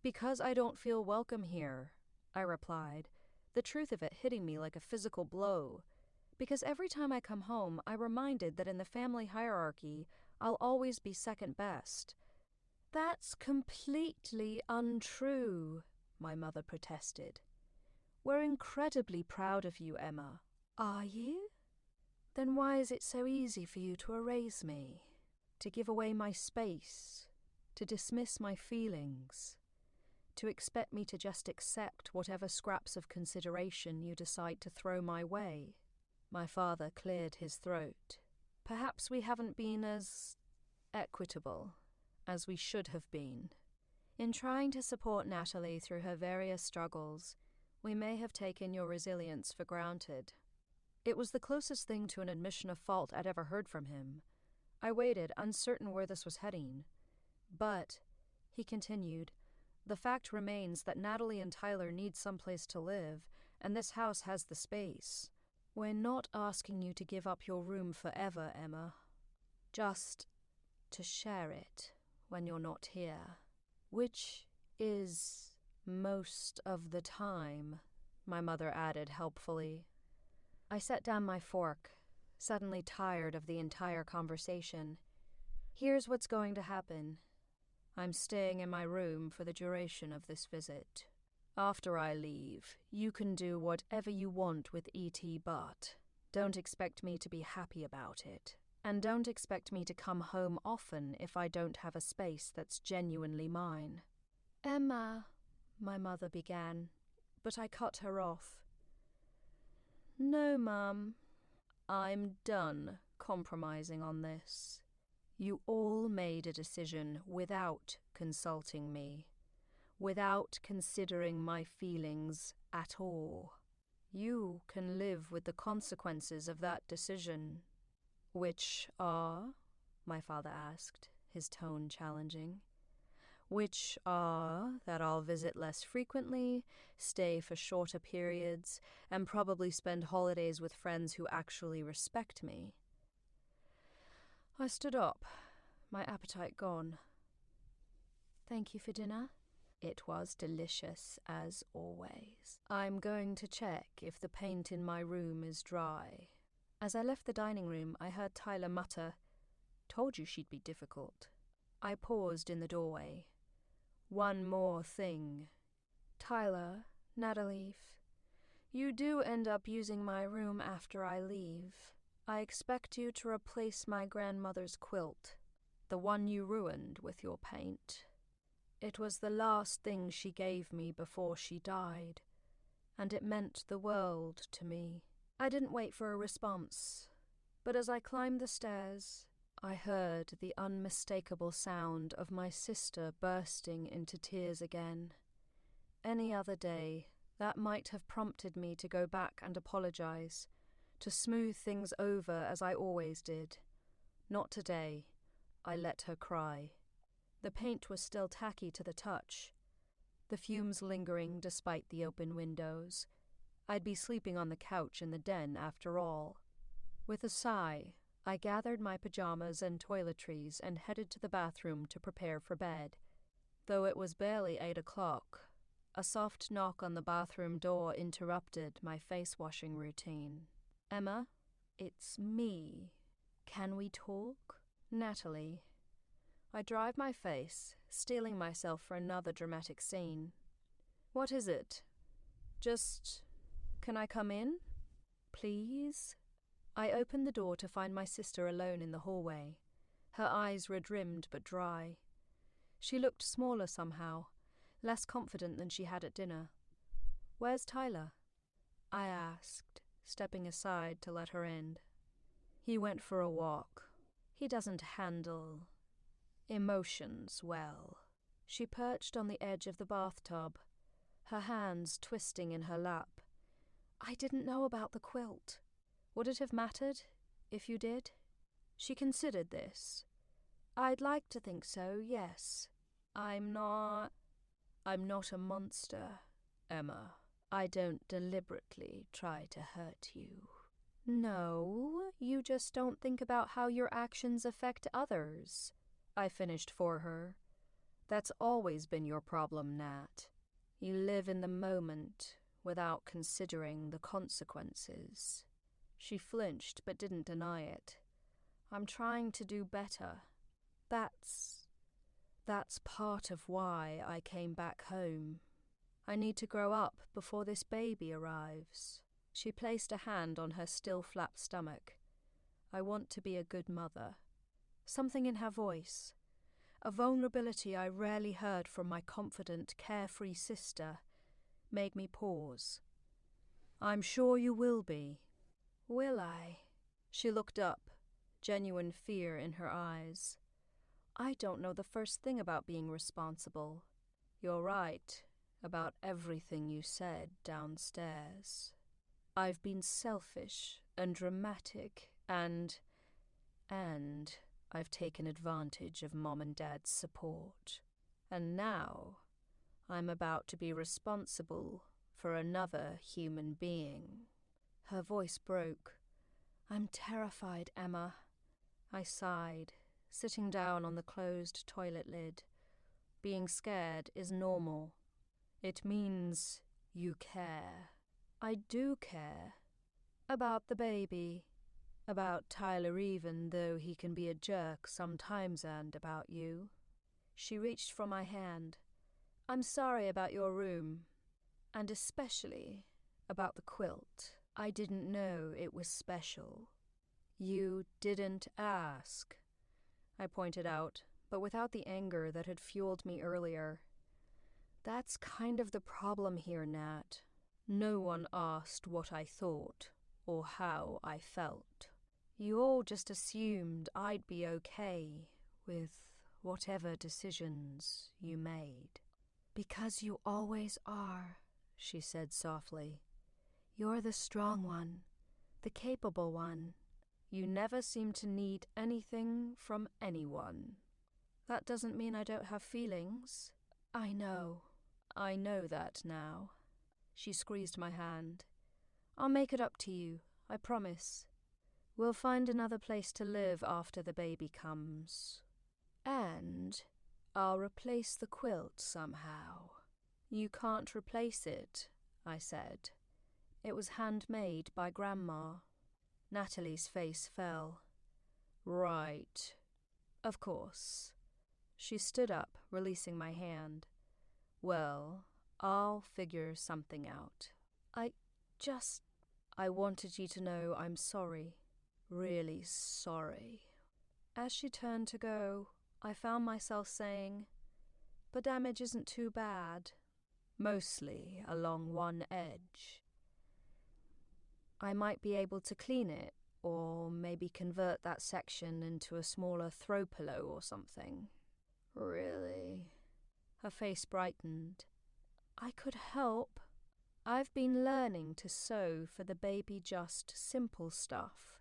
Because I don't feel welcome here, I replied, the truth of it hitting me like a physical blow. Because every time I come home, I'm reminded that in the family hierarchy, I'll always be second best. That's completely untrue, my mother protested. We're incredibly proud of you, Emma. Are you? Then why is it so easy for you to erase me, to give away my space, to dismiss my feelings, to expect me to just accept whatever scraps of consideration you decide to throw my way? My father cleared his throat. Perhaps we haven't been as equitable as we should have been. In trying to support Natalie through her various struggles, we may have taken your resilience for granted. It was the closest thing to an admission of fault I'd ever heard from him. I waited, uncertain where this was heading. But, he continued, the fact remains that Natalie and Tyler need someplace to live, and this house has the space. We're not asking you to give up your room forever, Emma. Just to share it when you're not here. Which is most of the time, my mother added helpfully. I set down my fork, suddenly tired of the entire conversation. Here's what's going to happen. I'm staying in my room for the duration of this visit. After I leave, you can do whatever you want with E.T., but don't expect me to be happy about it. And don't expect me to come home often if I don't have a space that's genuinely mine. Emma, my mother began, but I cut her off. No, Mum. I'm done compromising on this. You all made a decision without consulting me, without considering my feelings at all. You can live with the consequences of that decision. Which are? My father asked, his tone challenging. Which are that I'll visit less frequently, stay for shorter periods, and probably spend holidays with friends who actually respect me. I stood up, my appetite gone. Thank you for dinner. It was delicious as always. I'm going to check if the paint in my room is dry. As I left the dining room, I heard Tyler mutter, Told you she'd be difficult. I paused in the doorway. One more thing. Tyler, Natalie, You do end up using my room after I leave. I expect you to replace my grandmother's quilt, the one you ruined with your paint. It was the last thing she gave me before she died, and it meant the world to me. I didn't wait for a response, but as I climbed the stairs, I heard the unmistakable sound of my sister bursting into tears again. Any other day, that might have prompted me to go back and apologize, to smooth things over as I always did. Not today. I let her cry. The paint was still tacky to the touch, the fumes lingering despite the open windows. I'd be sleeping on the couch in the den after all. With a sigh, I gathered my pajamas and toiletries and headed to the bathroom to prepare for bed. Though it was barely 8 o'clock, a soft knock on the bathroom door interrupted my face-washing routine. "Emma, it's me. Can we talk?" "Natalie." I dried my face, steeling myself for another dramatic scene. "What is it? Just... can I come in? Please?" I opened the door to find my sister alone in the hallway. Her eyes red-rimmed but dry. She looked smaller somehow, less confident than she had at dinner. "Where's Tyler?" I asked, stepping aside to let her in. "He went for a walk. He doesn't handle emotions well." She perched on the edge of the bathtub, her hands twisting in her lap. "I didn't know about the quilt. Would it have mattered if you did?" She considered this. "I'd like to think so, yes. I'm not a monster, Emma. I don't deliberately try to hurt you." "No, you just don't think about how your actions affect others," I finished for her. "That's always been your problem, Nat. You live in the moment without considering the consequences." She flinched but didn't deny it. "I'm trying to do better. That's part of why I came back home. I need to grow up before this baby arrives." She placed a hand on her still flat stomach. "I want to be a good mother." Something in her voice, a vulnerability I rarely heard from my confident, carefree sister, made me pause. "I'm sure you will be." "Will I?" She looked up, genuine fear in her eyes. "I don't know the first thing about being responsible." "You're right about everything you said downstairs. I've been selfish and dramatic and I've taken advantage of Mom and Dad's support. And now I'm about to be responsible for another human being." Her voice broke. "I'm terrified, Emma." I sighed, sitting down on the closed toilet lid. Being scared is normal. It means you care. I do care. About the baby. About Tyler, even though he can be a jerk sometimes, and about you. She reached for my hand. "I'm sorry about your room. And especially about the quilt. I didn't know it was special." "You didn't ask," I pointed out, but without the anger that had fueled me earlier. "That's kind of the problem here, Nat. No one asked what I thought or how I felt. You all just assumed I'd be okay with whatever decisions you made." "Because you always are," she said softly. "You're the strong one, the capable one. You never seem to need anything from anyone." "That doesn't mean I don't have feelings." I know that now." She squeezed my hand. "I'll make it up to you, I promise. We'll find another place to live after the baby comes. And I'll replace the quilt somehow." "You can't replace it," I said. "It was handmade by Grandma." Natalie's face fell. "Right. Of course." She stood up, releasing my hand. "Well, I'll figure something out." I wanted you to know I'm sorry. Really sorry. As she turned to go, I found myself saying, "The damage isn't too bad. Mostly along one edge. I might be able to clean it, or maybe convert that section into a smaller throw pillow or something." "Really?" Her face brightened. "I could help. I've been learning to sew for the baby, just simple stuff.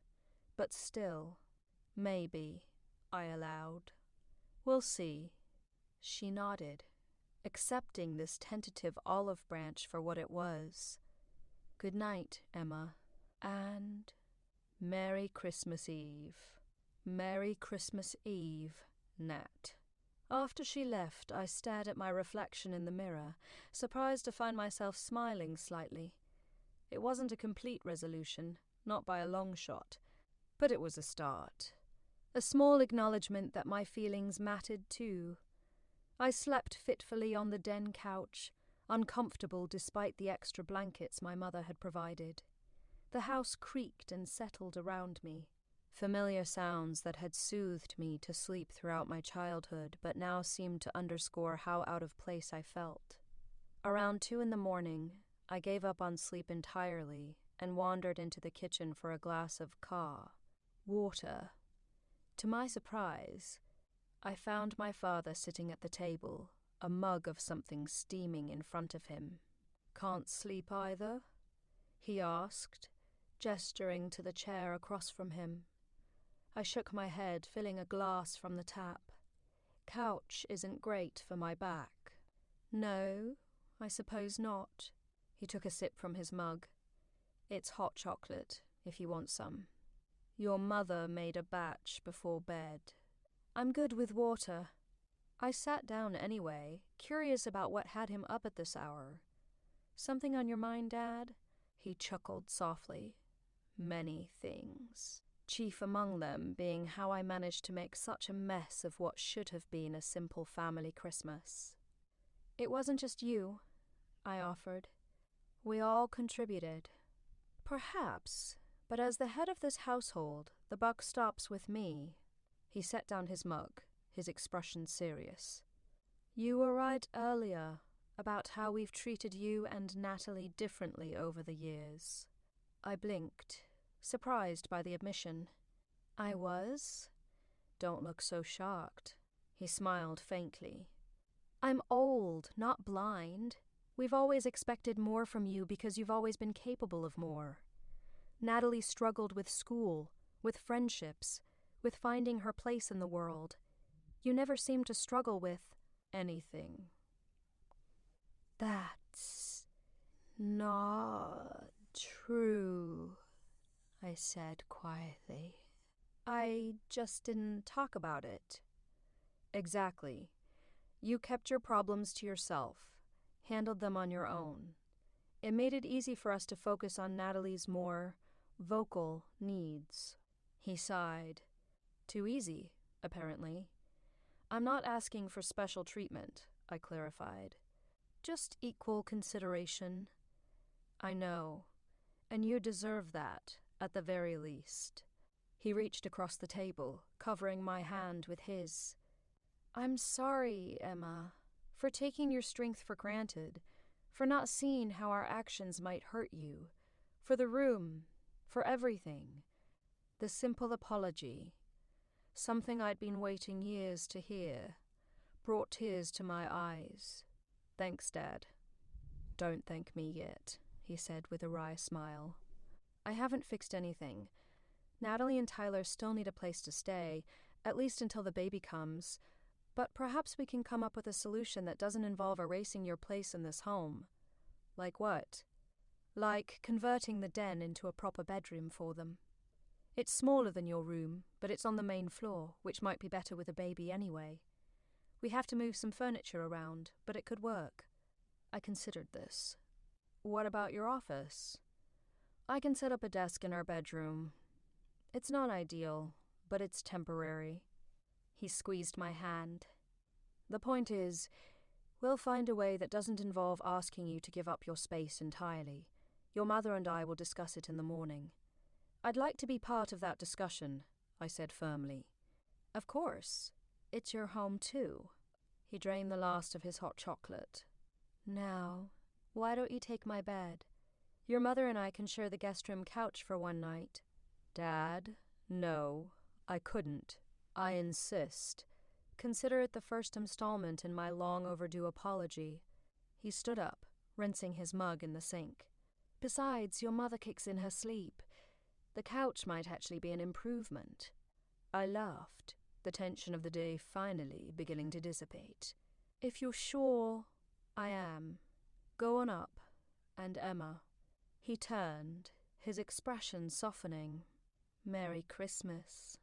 But still, maybe," I allowed. "We'll see." She nodded, accepting this tentative olive branch for what it was. "Good night, Emma. And Merry Christmas Eve." "Merry Christmas Eve, Nat." After she left, I stared at my reflection in the mirror, surprised to find myself smiling slightly. It wasn't a complete resolution, not by a long shot, but it was a start. A small acknowledgement that my feelings mattered too. I slept fitfully on the den couch, uncomfortable despite the extra blankets my mother had provided. The house creaked and settled around me. Familiar sounds that had soothed me to sleep throughout my childhood, but now seemed to underscore how out of place I felt. Around 2 a.m, I gave up on sleep entirely and wandered into the kitchen for a glass of water. To my surprise, I found my father sitting at the table, a mug of something steaming in front of him. "Can't sleep either?" he asked, gesturing to the chair across from him. I shook my head, filling a glass from the tap. "Couch isn't great for my back." "No, I suppose not." He took a sip from his mug. "It's hot chocolate, if you want some. Your mother made a batch before bed." "I'm good with water." I sat down anyway, curious about what had him up at this hour. "Something on your mind, Dad?" He chuckled softly. "Many things. Chief among them being how I managed to make such a mess of what should have been a simple family Christmas." "It wasn't just you," I offered. "We all contributed." "Perhaps, but as the head of this household, the buck stops with me." He set down his mug, his expression serious. "You were right earlier about how we've treated you and Natalie differently over the years." I blinked, surprised by the admission. "I was?" "Don't look so shocked." He smiled faintly. "I'm old, not blind. We've always expected more from you because you've always been capable of more. Natalie struggled with school, with friendships, with finding her place in the world. You never seemed to struggle with anything." "That's not true," I said quietly. "I just didn't talk about it." "Exactly. You kept your problems to yourself, handled them on your own. It made it easy for us to focus on Natalie's more vocal needs." He sighed. "Too easy, apparently." "I'm not asking for special treatment," I clarified. "Just equal consideration." "I know, and you deserve that, at the very least." He reached across the table, covering my hand with his. "I'm sorry, Emma, for taking your strength for granted, for not seeing how our actions might hurt you, for the room, for everything." The simple apology, something I'd been waiting years to hear, brought tears to my eyes. "Thanks, Dad." "Don't thank me yet," he said with a wry smile. "I haven't fixed anything. Natalie and Tyler still need a place to stay, at least until the baby comes, but perhaps we can come up with a solution that doesn't involve erasing your place in this home." "Like what?" "Like converting the den into a proper bedroom for them. It's smaller than your room, but it's on the main floor, which might be better with a baby anyway. We have to move some furniture around, but it could work." I considered this. "What about your office?" "I can set up a desk in our bedroom. It's not ideal, but it's temporary." He squeezed my hand. "The point is, we'll find a way that doesn't involve asking you to give up your space entirely. Your mother and I will discuss it in the morning. I'd like to be part of that discussion, I said firmly. Of course. It's your home too. He drained the last of his hot chocolate. Now, why don't you take my bed? Your mother and I can share the guest room couch for one night. Dad, no, I couldn't. I insist. Consider it the first installment in my long-overdue apology. He stood up, rinsing his mug in the sink. Besides, your mother kicks in her sleep. The couch might actually be an improvement. I laughed, the tension of the day finally beginning to dissipate. If you're sure, I am. Go on up. And Emma. He turned, his expression softening. Merry Christmas.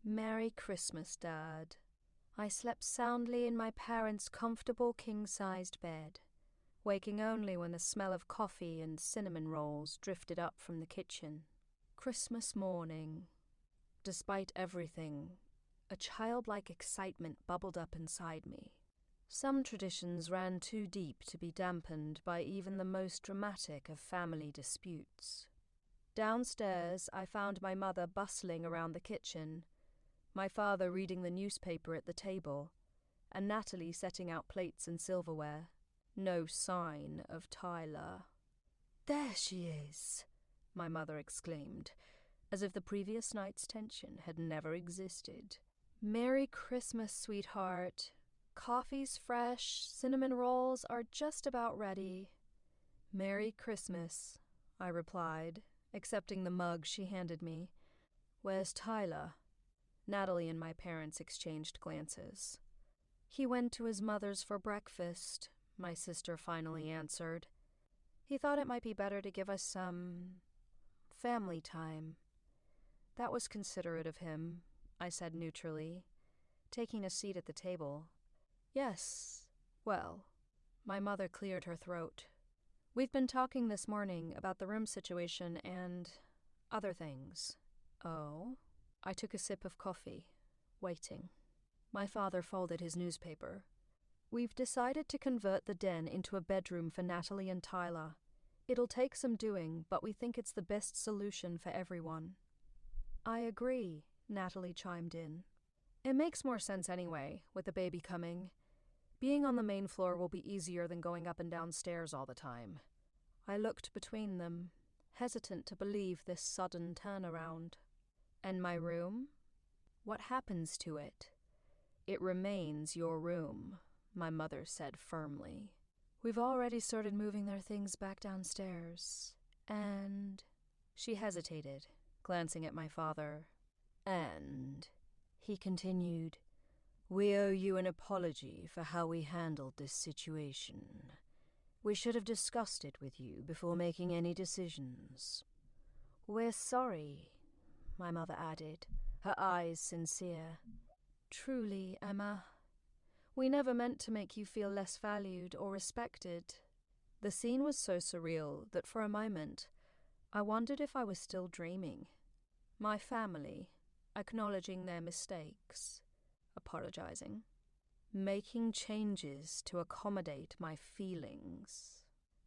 Merry Christmas, Dad. I slept soundly in my parents' comfortable king-sized bed, waking only when the smell of coffee and cinnamon rolls drifted up from the kitchen. Christmas morning. Despite everything, a childlike excitement bubbled up inside me. Some traditions ran too deep to be dampened by even the most dramatic of family disputes. Downstairs, I found my mother bustling around the kitchen, my father reading the newspaper at the table, and Natalie setting out plates and silverware. No sign of Tyler. There she is, my mother exclaimed, as if the previous night's tension had never existed. Merry Christmas, sweetheart. Coffee's fresh, cinnamon rolls are just about ready. Merry Christmas, I replied, accepting the mug she handed me. Where's Tyler? Natalie and my parents exchanged glances. He went to his mother's for breakfast, my sister finally answered. He thought it might be better to give us some family time. That was considerate of him, I said neutrally, taking a seat at the table. Yes, well, my mother cleared her throat. We've been talking this morning about the room situation and other things. Oh? I took a sip of coffee, waiting. My father folded his newspaper. We've decided to convert the den into a bedroom for Natalie and Tyler. It'll take some doing, but we think it's the best solution for everyone. I agree, Natalie chimed in. It makes more sense anyway, with the baby coming. Being on the main floor will be easier than going up and down stairs all the time. I looked between them, hesitant to believe this sudden turnaround. And my room? What happens to it? It remains your room, my mother said firmly. We've already started moving their things back downstairs, and... She hesitated, glancing at my father. And, he continued, we owe you an apology for how we handled this situation. We should have discussed it with you before making any decisions. We're sorry, my mother added, her eyes sincere. Truly, Emma. We never meant to make you feel less valued or respected. The scene was so surreal that for a moment I wondered if I was still dreaming. My family, acknowledging their mistakes, apologizing, making changes to accommodate my feelings.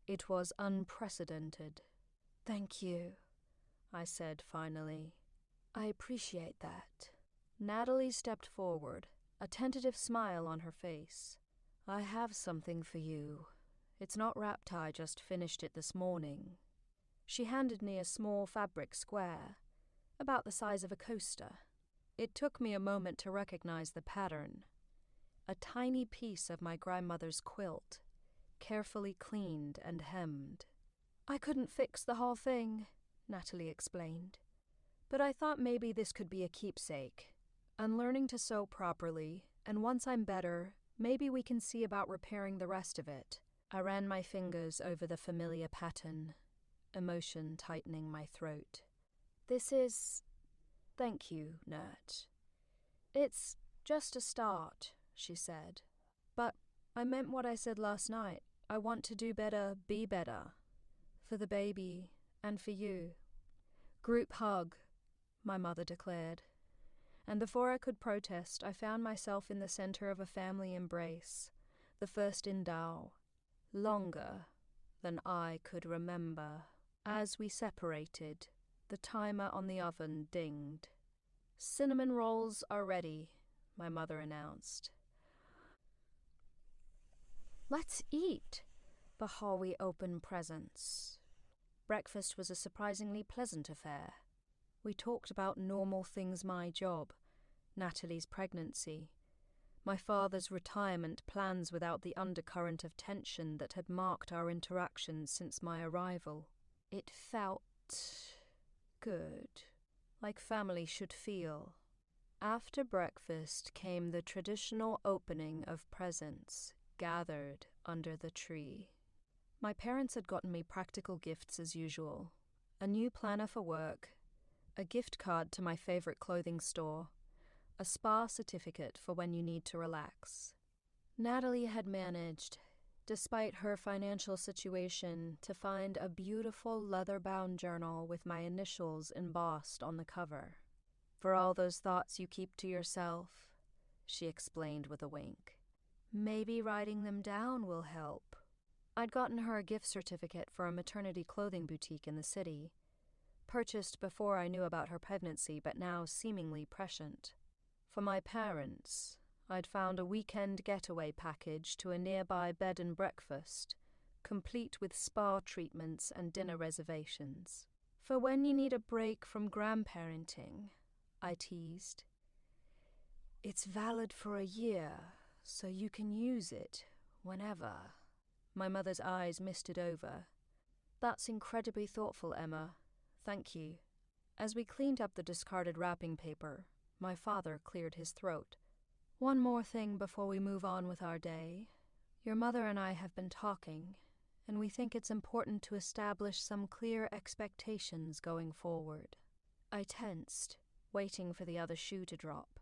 It was unprecedented. Thank you, I said finally. I appreciate that. Natalie stepped forward, a tentative smile on her face. I have something for you. It's not wrapped, I just finished it this morning. She handed me a small fabric square, about the size of a coaster. It took me a moment to recognize the pattern. A tiny piece of my grandmother's quilt, carefully cleaned and hemmed. I couldn't fix the whole thing, Natalie explained. But I thought maybe this could be a keepsake. I'm learning to sew properly, and once I'm better, maybe we can see about repairing the rest of it. I ran my fingers over the familiar pattern, emotion tightening my throat. This is... Thank you, Nat. It's just a start, she said. But I meant what I said last night. I want to do better, be better. For the baby, and for you. Group hug, my mother declared. And before I could protest, I found myself in the center of a family embrace, the first in Dao, longer than I could remember. As we separated, the timer on the oven dinged. "Cinnamon rolls are ready," my mother announced. "Let's eat before we open presents." Breakfast was a surprisingly pleasant affair. We talked about normal things: my job, Natalie's pregnancy, my father's retirement plans without the undercurrent of tension that had marked our interactions since my arrival. It felt good, like family should feel. After breakfast came the traditional opening of presents gathered under the tree. My parents had gotten me practical gifts as usual: a new planner for work, a gift card to my favorite clothing store, a spa certificate for when you need to relax. Natalie had managed, despite her financial situation, to find a beautiful leather-bound journal with my initials embossed on the cover. "For all those thoughts you keep to yourself," she explained with a wink. "Maybe writing them down will help." I'd gotten her a gift certificate for a maternity clothing boutique in the city, purchased before I knew about her pregnancy but now seemingly prescient. For my parents, I'd found a weekend getaway package to a nearby bed and breakfast, complete with spa treatments and dinner reservations. "For when you need a break from grandparenting," I teased. "It's valid for a year, so you can use it whenever." My mother's eyes misted over. "That's incredibly thoughtful, Emma. Thank you." As we cleaned up the discarded wrapping paper, my father cleared his throat. "One more thing before we move on with our day. Your mother and I have been talking, and we think it's important to establish some clear expectations going forward." I tensed, waiting for the other shoe to drop.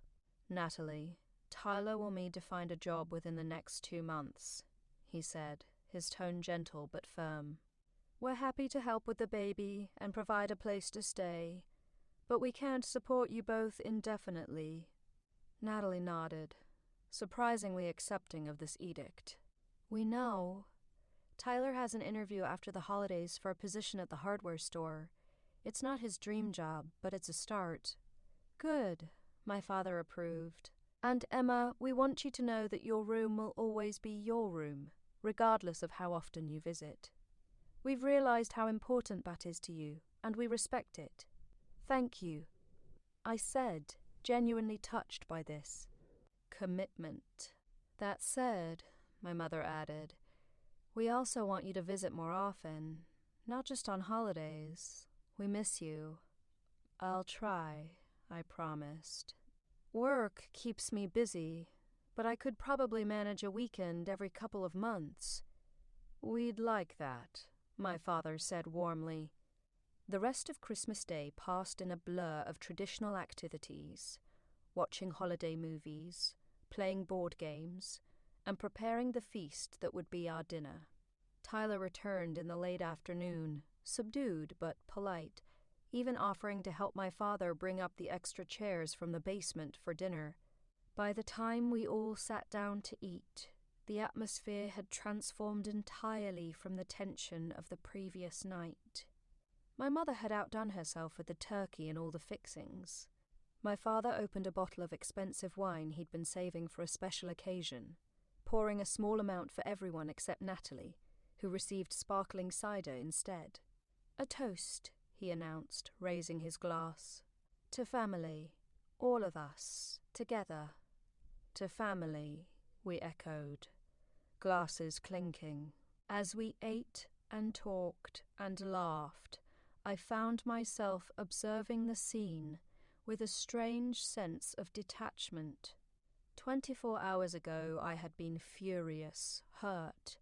"Natalie, Tyler will need to find a job within the next 2 months, he said, his tone gentle but firm. "We're happy to help with the baby and provide a place to stay, but we can't support you both indefinitely." Natalie nodded, surprisingly accepting of this edict. "We know. Tyler has an interview after the holidays for a position at the hardware store. It's not his dream job, but it's a start." "Good," my father approved. "And Emma, we want you to know that your room will always be your room, regardless of how often you visit. We've realized how important that is to you, and we respect it." "Thank you," I said, genuinely touched by this commitment. "That said," my mother added, "we also want you to visit more often, not just on holidays. We miss you." "I'll try," I promised. "Work keeps me busy, but I could probably manage a weekend every couple of months." "We'd like that," my father said warmly. The rest of Christmas Day passed in a blur of traditional activities: watching holiday movies, playing board games, and preparing the feast that would be our dinner. Tyler returned in the late afternoon, subdued but polite, even offering to help my father bring up the extra chairs from the basement for dinner. By the time we all sat down to eat, the atmosphere had transformed entirely from the tension of the previous night. My mother had outdone herself with the turkey and all the fixings. My father opened a bottle of expensive wine he'd been saving for a special occasion, pouring a small amount for everyone except Natalie, who received sparkling cider instead. "A toast," he announced, raising his glass. "To family. All of us. Together." "To family," we echoed, glasses clinking. As we ate and talked and laughed, I found myself observing the scene with a strange sense of detachment. 24 hours ago I had been furious, hurt,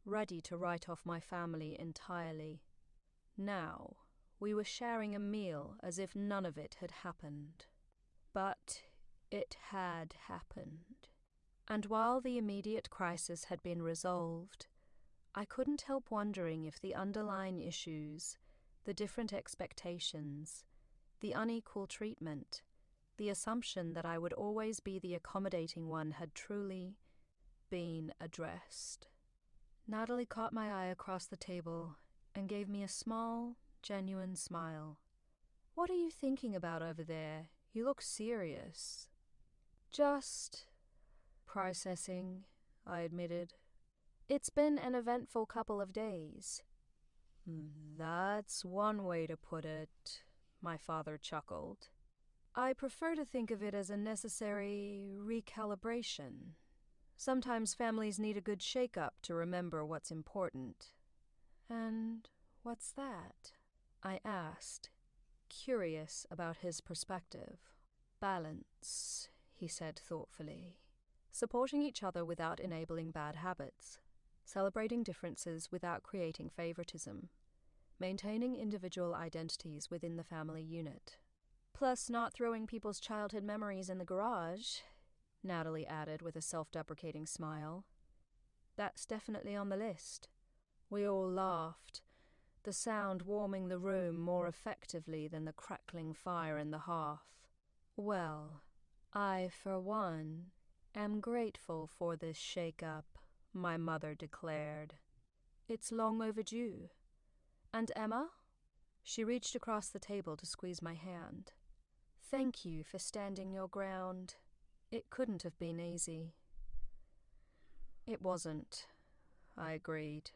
ready to write off my family entirely. Now we were sharing a meal as if none of it had happened. But it had happened. And while the immediate crisis had been resolved, I couldn't help wondering if the underlying issues, the different expectations, the unequal treatment, the assumption that I would always be the accommodating one had truly been addressed. Natalie caught my eye across the table and gave me a small, Genuine smile. What are you thinking about over there? You look serious. Just processing, I admitted. It's been an eventful couple of days. That's one way to put it, my father chuckled. I prefer to think of it as a necessary recalibration. Sometimes families need a good shake-up to remember what's important. And what's that? I asked, curious about his perspective. Balance, he said thoughtfully. Supporting each other without enabling bad habits. Celebrating differences without creating favoritism. Maintaining individual identities within the family unit. Plus not throwing people's childhood memories in the garage, Natalie added with a self-deprecating smile. That's definitely on the list. We all laughed, the sound warming the room more effectively than the crackling fire in the hearth. Well, I, for one, am grateful for this shake-up, my mother declared. It's long overdue. And Emma? She reached across the table to squeeze my hand. Thank you for standing your ground. It couldn't have been easy. It wasn't, I agreed.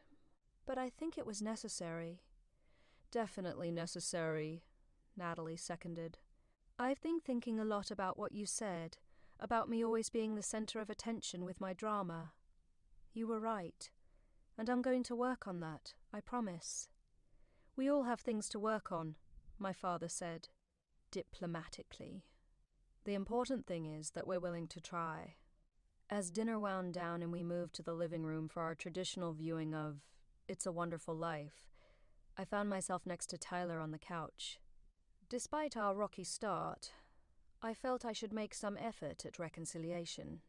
But I think it was necessary. Definitely necessary, Natalie seconded. I've been thinking a lot about what you said, about me always being the center of attention with my drama. You were right, and I'm going to work on that, I promise. We all have things to work on, my father said, diplomatically. The important thing is that we're willing to try. As dinner wound down and we moved to the living room for our traditional viewing of It's a Wonderful Life, I found myself next to Tyler on the couch. Despite our rocky start, I felt I should make some effort at reconciliation.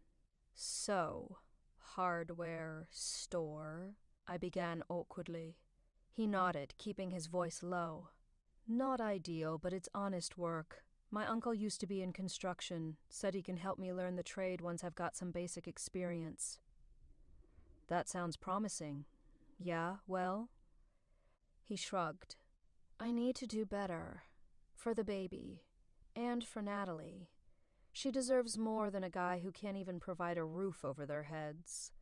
So, hardware store, I began awkwardly. He nodded, keeping his voice low. Not ideal, but it's honest work. My uncle used to be in construction, said he can help me learn the trade once I've got some basic experience. That sounds promising. Yeah, well? He shrugged. I need to do better. For the baby. And for Natalie. She deserves more than a guy who can't even provide a roof over their heads.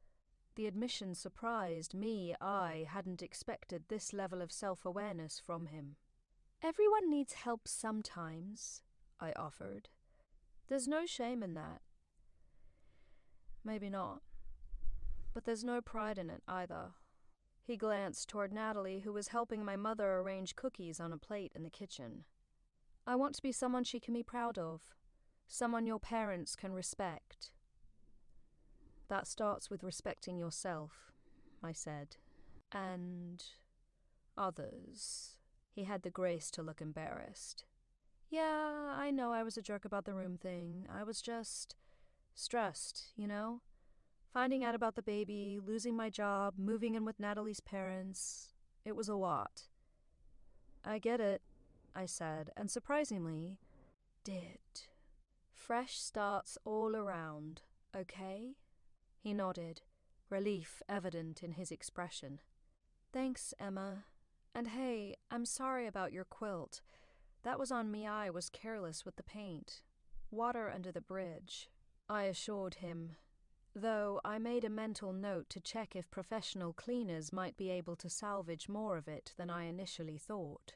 The admission surprised me. I hadn't expected this level of self-awareness from him. Everyone needs help sometimes, I offered. There's no shame in that. Maybe not. But there's no pride in it either. He glanced toward Natalie, who was helping my mother arrange cookies on a plate in the kitchen. I want to be someone she can be proud of. Someone your parents can respect. That starts with respecting yourself, I said. And others. He had the grace to look embarrassed. Yeah, I know I was a jerk about the room thing. I was just stressed, you know? Finding out about the baby, losing my job, moving in with Natalie's parents. It was a lot. I get it, I said, and surprisingly, did. Fresh starts all around, okay? He nodded, relief evident in his expression. Thanks, Emma. And hey, I'm sorry about your quilt. That was on me. I was careless with the paint. Water under the bridge, I assured him, though I made a mental note to check if professional cleaners might be able to salvage more of it than I initially thought.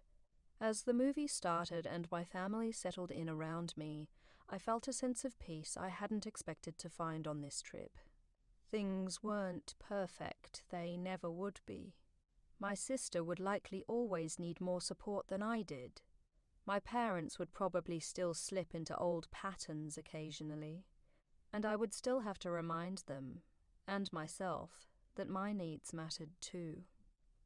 As the movie started and my family settled in around me, I felt a sense of peace I hadn't expected to find on this trip. Things weren't perfect, they never would be. My sister would likely always need more support than I did. My parents would probably still slip into old patterns occasionally, and I would still have to remind them, and myself, that my needs mattered too.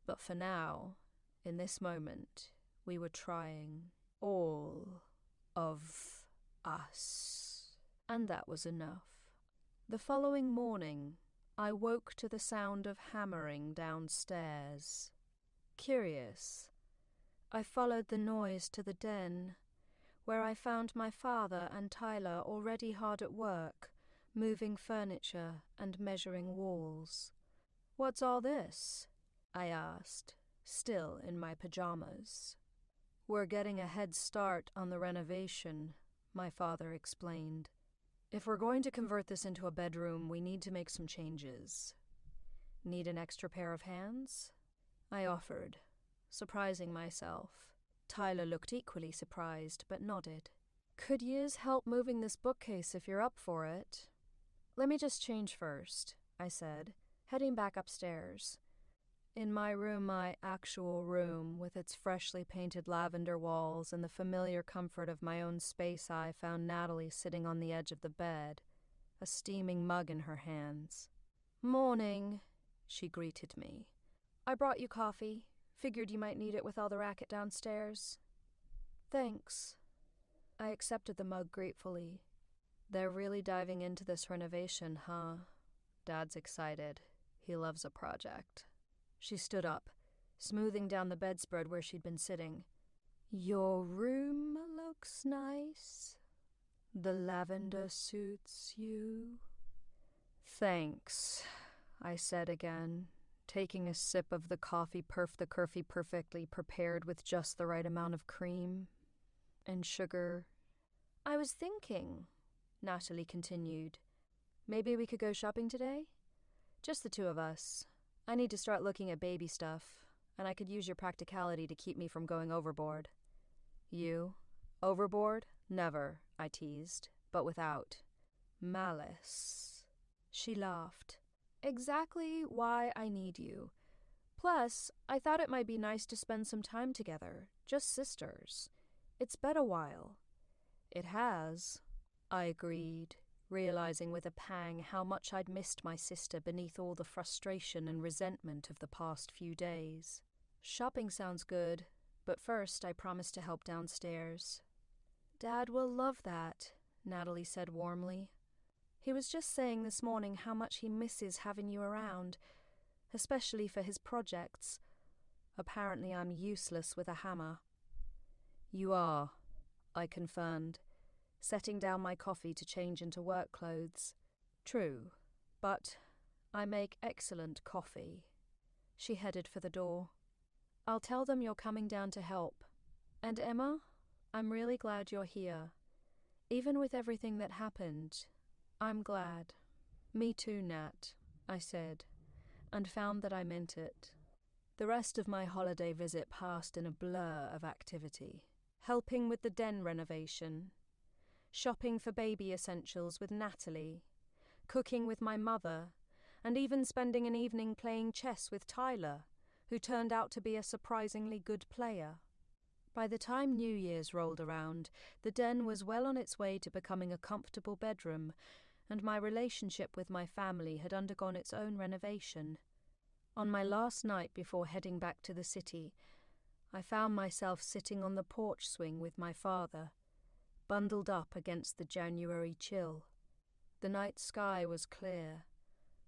But for now, in this moment, we were trying all of us, and that was enough. The following morning, I woke to the sound of hammering downstairs. Curious, I followed the noise to the den, where I found my father and Tyler already hard at work, moving furniture and measuring walls. What's all this? I asked, still in my pajamas. We're getting a head start on the renovation, my father explained. If we're going to convert this into a bedroom, we need to make some changes. Need an extra pair of hands? I offered, surprising myself. Tyler looked equally surprised, but nodded. Could use help moving this bookcase if you're up for it. Let me just change first, I said, heading back upstairs. In my room, my actual room, with its freshly painted lavender walls and the familiar comfort of my own space, I found Natalie sitting on the edge of the bed, a steaming mug in her hands. "Morning," she greeted me. "I brought you coffee. Figured you might need it with all the racket downstairs." "Thanks." I accepted the mug gratefully. They're really diving into this renovation, huh? Dad's excited. He loves a project. She stood up, smoothing down the bedspread where she'd been sitting. "Your room looks nice. The lavender suits you." "Thanks," I said again, taking a sip of the coffee perfectly prepared with just the right amount of cream and sugar. "I was thinking," Natalie continued, "maybe we could go shopping today? Just the two of us. I need to start looking at baby stuff, and I could use your practicality to keep me from going overboard." "You? Overboard? Never," I teased, but without malice. She laughed. "Exactly why I need you. Plus, I thought it might be nice to spend some time together, just sisters. It's been a while." "It has," I agreed, realizing with a pang how much I'd missed my sister beneath all the frustration and resentment of the past few days. "Shopping sounds good, but first I promised to help downstairs." "Dad will love that," Natalie said warmly. "He was just saying this morning how much he misses having you around, especially for his projects. Apparently I'm useless with a hammer." "You are," I confirmed, setting down my coffee to change into work clothes. "True, but I make excellent coffee." She headed for the door. "I'll tell them you're coming down to help. And Emma, I'm really glad you're here. Even with everything that happened, I'm glad." "Me too, Nat," I said, and found that I meant it. The rest of my holiday visit passed in a blur of activity. Helping with the den renovation, shopping for baby essentials with Natalie, cooking with my mother, and even spending an evening playing chess with Tyler, who turned out to be a surprisingly good player. By the time New Year's rolled around, the den was well on its way to becoming a comfortable bedroom, and my relationship with my family had undergone its own renovation. On my last night before heading back to the city, I found myself sitting on the porch swing with my father, bundled up against the January chill. The night sky was clear,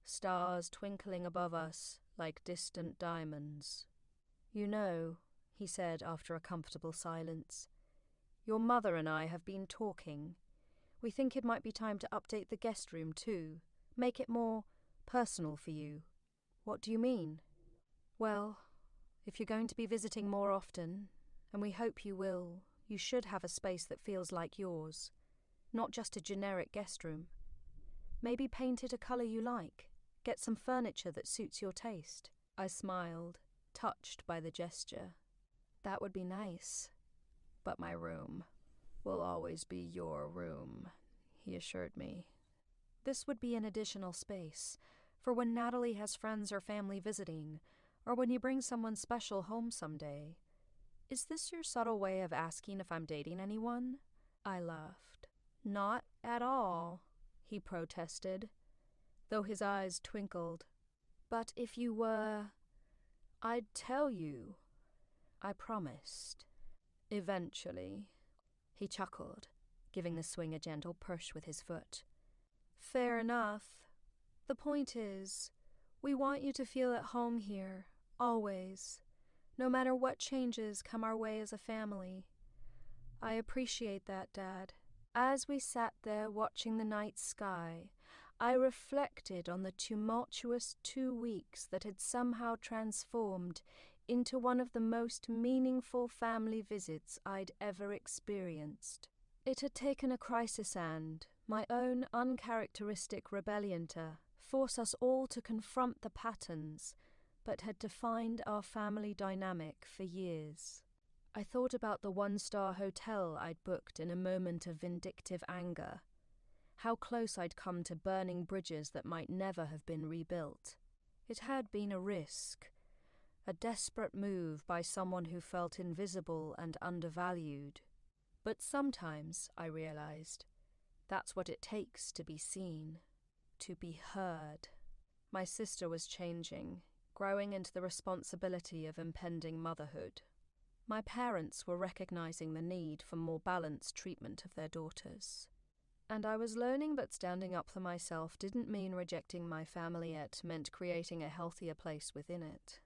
stars twinkling above us like distant diamonds. "You know," he said after a comfortable silence, "your mother and I have been talking. We think it might be time to update the guest room too, make it more personal for you." "What do you mean?" "Well, if you're going to be visiting more often, and we hope you will, you should have a space that feels like yours, not just a generic guest room. Maybe paint it a colour you like, get some furniture that suits your taste." I smiled, touched by the gesture. "That would be nice. But my room will always be your room," he assured me. "This would be an additional space, for when Natalie has friends or family visiting, or when you bring someone special home someday. Is this your subtle way of asking if I'm dating anyone?" I laughed. "Not at all," he protested, though his eyes twinkled. "But if you were, I'd tell you." I promised. "Eventually." He chuckled, giving the swing a gentle push with his foot. "Fair enough. The point is, we want you to feel at home here, always, no matter what changes come our way as a family." "I appreciate that, Dad." As we sat there watching the night sky, I reflected on the tumultuous 2 weeks that had somehow transformed into one of the most meaningful family visits I'd ever experienced. It had taken a crisis and my own uncharacteristic rebellion to force us all to confront the patterns but had defined our family dynamic for years. I thought about the one-star hotel I'd booked in a moment of vindictive anger, how close I'd come to burning bridges that might never have been rebuilt. It had been a risk, a desperate move by someone who felt invisible and undervalued. But sometimes, I realized, that's what it takes to be seen, to be heard. My sister was changing, growing into the responsibility of impending motherhood. My parents were recognizing the need for more balanced treatment of their daughters. And I was learning that standing up for myself didn't mean rejecting my family, it meant creating a healthier place within it.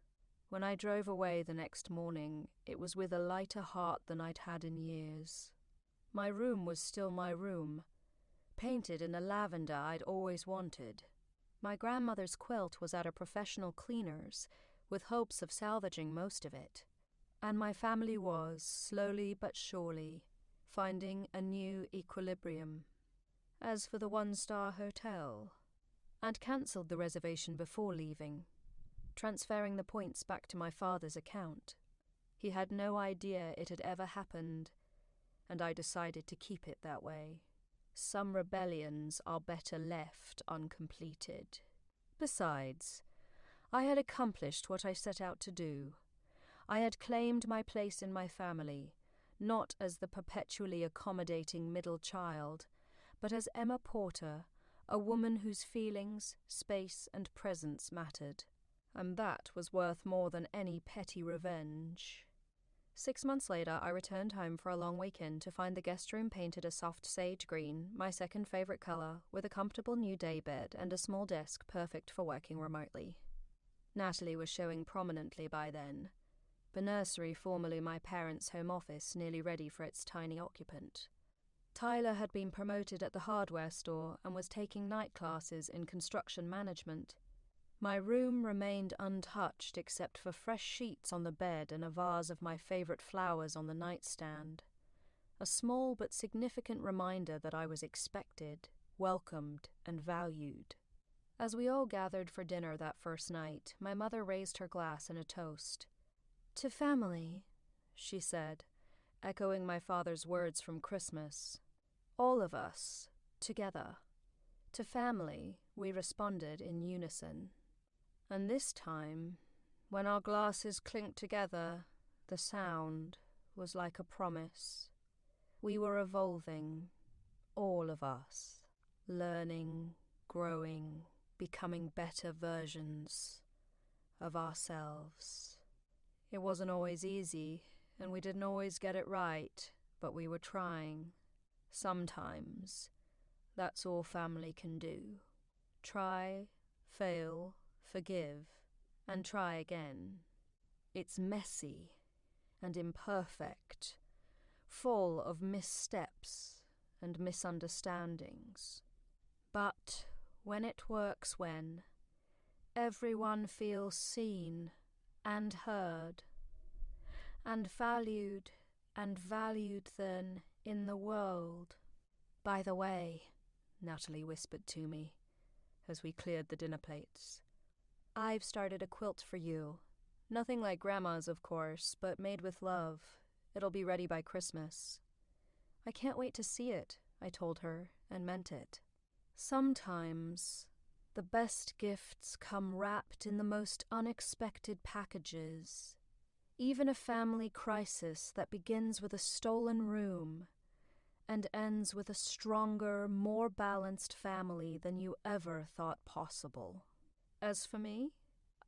When I drove away the next morning, it was with a lighter heart than I'd had in years. My room was still my room, painted in the lavender I'd always wanted. My grandmother's quilt was at a professional cleaner's, with hopes of salvaging most of it. And my family was, slowly but surely, finding a new equilibrium. As for the one-star hotel, I'd cancelled the reservation before leaving, transferring the points back to my father's account. He had no idea it had ever happened, and I decided to keep it that way. Some rebellions are better left uncompleted. Besides, I had accomplished what I set out to do. I had claimed my place in my family, not as the perpetually accommodating middle child, but as Emma Porter, a woman whose feelings, space, and presence mattered. And that was worth more than any petty revenge. 6 months later, I returned home for a long weekend to find the guest room painted a soft sage green, my second favourite colour, with a comfortable new daybed and a small desk perfect for working remotely. Natalie was showing prominently by then, the nursery, formerly my parents' home office, nearly ready for its tiny occupant. Tyler had been promoted at the hardware store and was taking night classes in construction management. My room remained untouched except for fresh sheets on the bed and a vase of my favourite flowers on the nightstand. A small but significant reminder that I was expected, welcomed, and valued. As we all gathered for dinner that first night, my mother raised her glass in a toast. "To family," she said, echoing my father's words from Christmas. "All of us, together." "To family," we responded in unison. And this time, when our glasses clinked together, the sound was like a promise. We were evolving, all of us, learning, growing, becoming better versions of ourselves. It wasn't always easy, and we didn't always get it right, but we were trying. Sometimes, that's all family can do. Try, fail, forgive, and try again. It's messy and imperfect, full of missteps and misunderstandings. But when it works, when everyone feels seen and heard and valued then in the world. "By the way," Natalie whispered to me as we cleared the dinner plates, "I've started a quilt for you. Nothing like Grandma's, of course, but made with love. It'll be ready by Christmas." "I can't wait to see it," I told her, and meant it. Sometimes the best gifts come wrapped in the most unexpected packages. Even a family crisis that begins with a stolen room and ends with a stronger, more balanced family than you ever thought possible. As for me,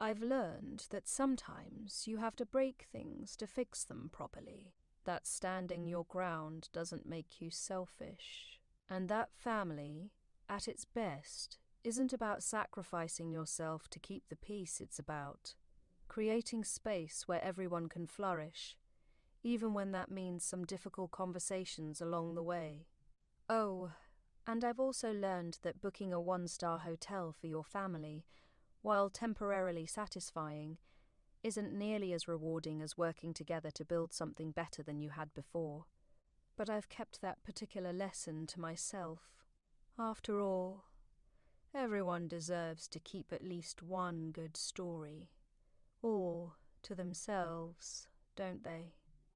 I've learned that sometimes you have to break things to fix them properly. That standing your ground doesn't make you selfish. And that family, at its best, isn't about sacrificing yourself to keep the peace. It's about creating space where everyone can flourish, even when that means some difficult conversations along the way. Oh, and I've also learned that booking a one-star hotel for your family, while temporarily satisfying, isn't nearly as rewarding as working together to build something better than you had before. But I've kept that particular lesson to myself. After all, everyone deserves to keep at least one good story. All to themselves, don't they?